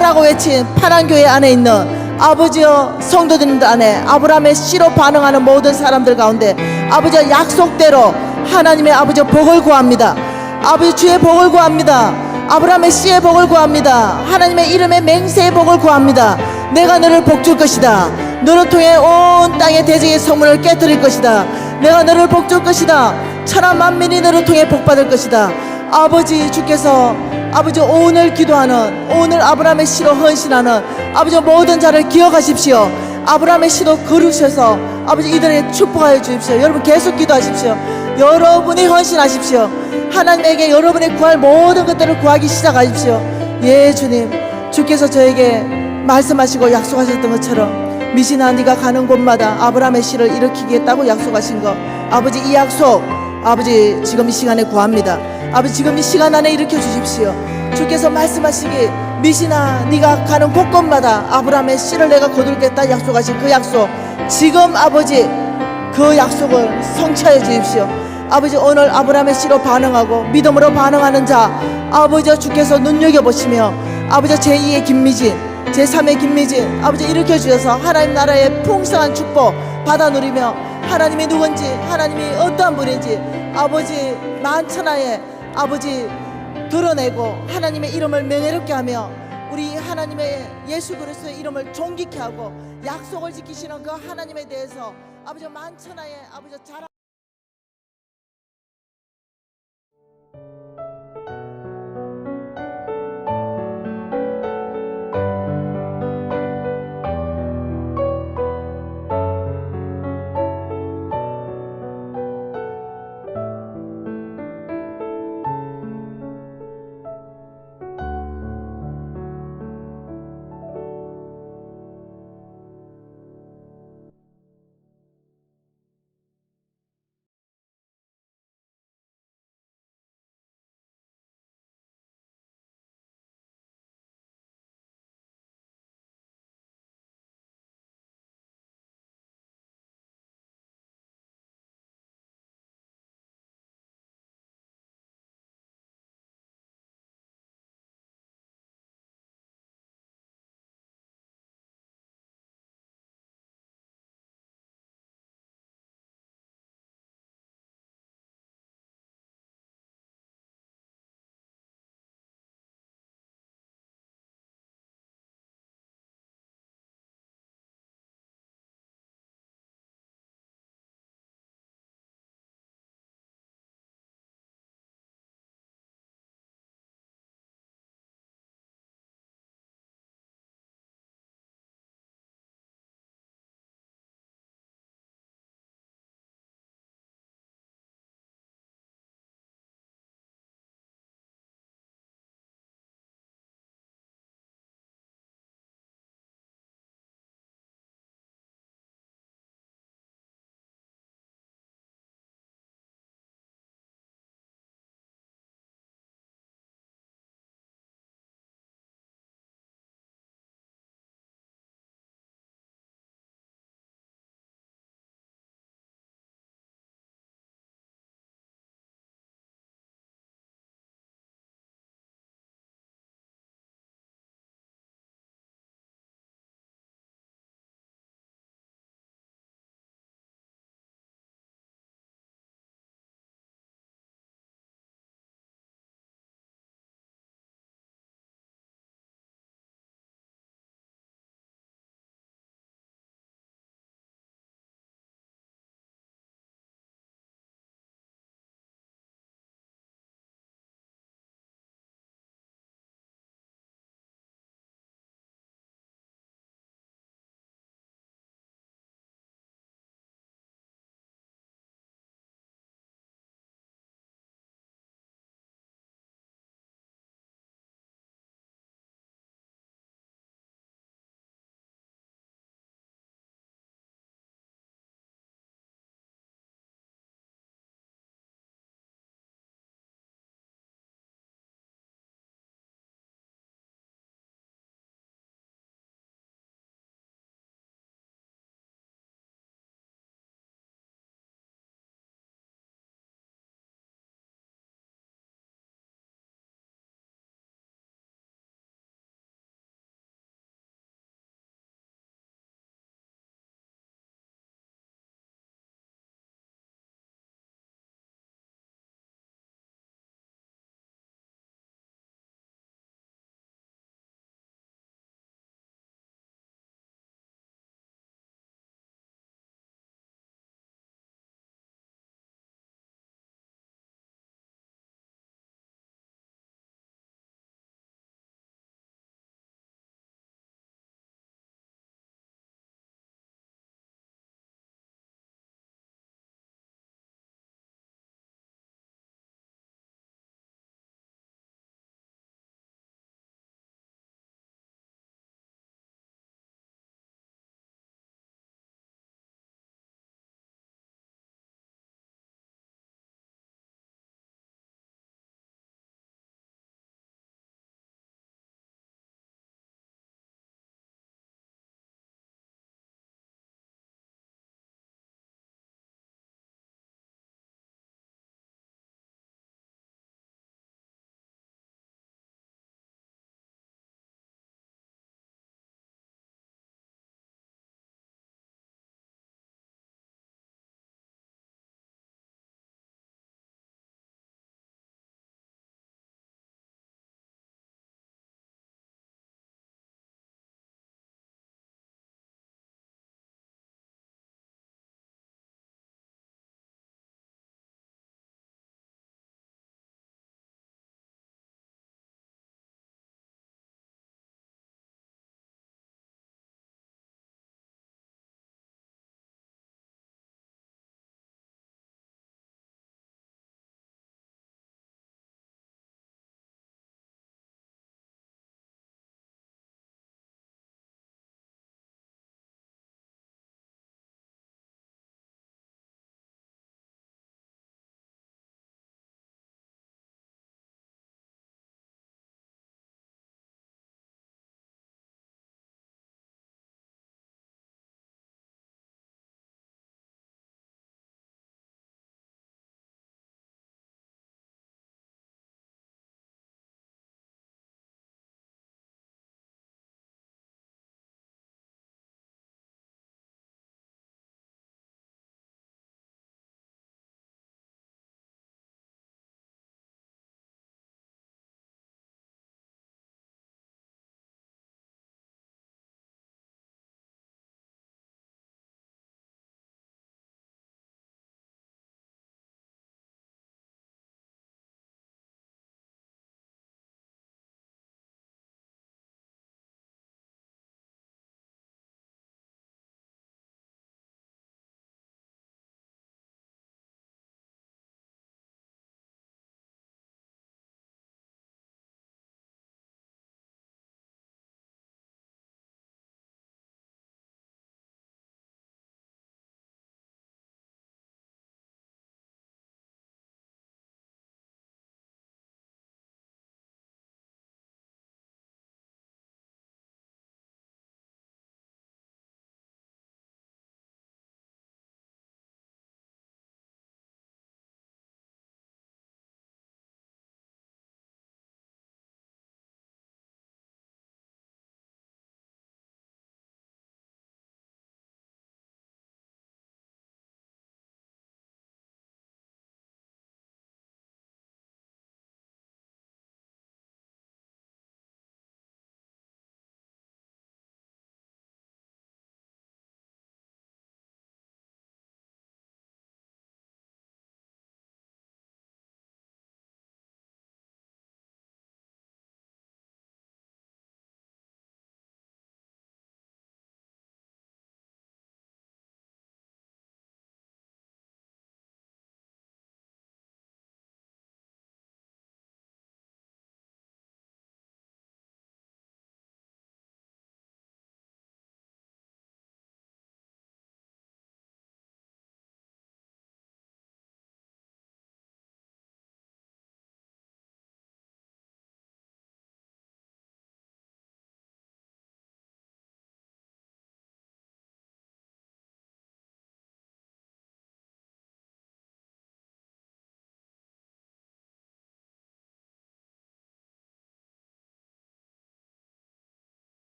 라고 외친 파란교회 안에 있는 아버지여, 성도들 안에 아브라함의 씨로 반응하는 모든 사람들 가운데 아버지여, 약속대로 하나님의 아버지여 복을 구합니다. 아버지, 주의 복을 구합니다. 아브라함의 씨의 복을 구합니다. 하나님의 이름의 맹세의 복을 구합니다. 내가 너를 복줄 것이다. 너를 통해 온 땅의 대적의 성문을 깨뜨릴 것이다. 내가 너를 복줄 것이다. 천하 만민이 너를 통해 복받을 것이다. 아버지, 주께서 아버지 오늘 기도하는, 오늘 아브라함의 씨로 헌신하는 아버지 모든 자를 기억하십시오. 아브라함의 씨로 거루셔서 아버지 이들에게 축복하여 주십시오. 여러분 계속 기도하십시오. 여러분이 헌신하십시오. 하나님에게 여러분의 구할 모든 것들을 구하기 시작하십시오. 예, 주님, 주께서 저에게 말씀하시고 약속하셨던 것처럼 미시나 네가 가는 곳마다 아브라함의 씨를 일으키겠다고 약속하신 것, 아버지 이 약속 아버지 지금 이 시간에 구합니다. 아버지 지금 이 시간 안에 일으켜 주십시오. 주께서 말씀하시기 미시나 네가 가는 곳곳마다 아브라함의 씨를 내가 거둘겠다 약속하신 그 약속, 지금 아버지 그 약속을 성취하여 주십시오. 아버지 오늘 아브라함의 씨로 반응하고 믿음으로 반응하는 자 아버지 주께서 눈여겨보시며 아버지 제2의 김미진, 제3의 김미진 아버지 일으켜 주셔서 하나님 나라의 풍성한 축복 받아 누리며 하나님이 누군지, 하나님이 어떠한 분인지 아버지 만천하에 아버지 드러내고 하나님의 이름을 명예롭게 하며 우리 하나님의 예수 그리스도의 이름을 존귀케 하고 약속을 지키시는 그 하나님에 대해서 아버지 만천하에 아버지 자랑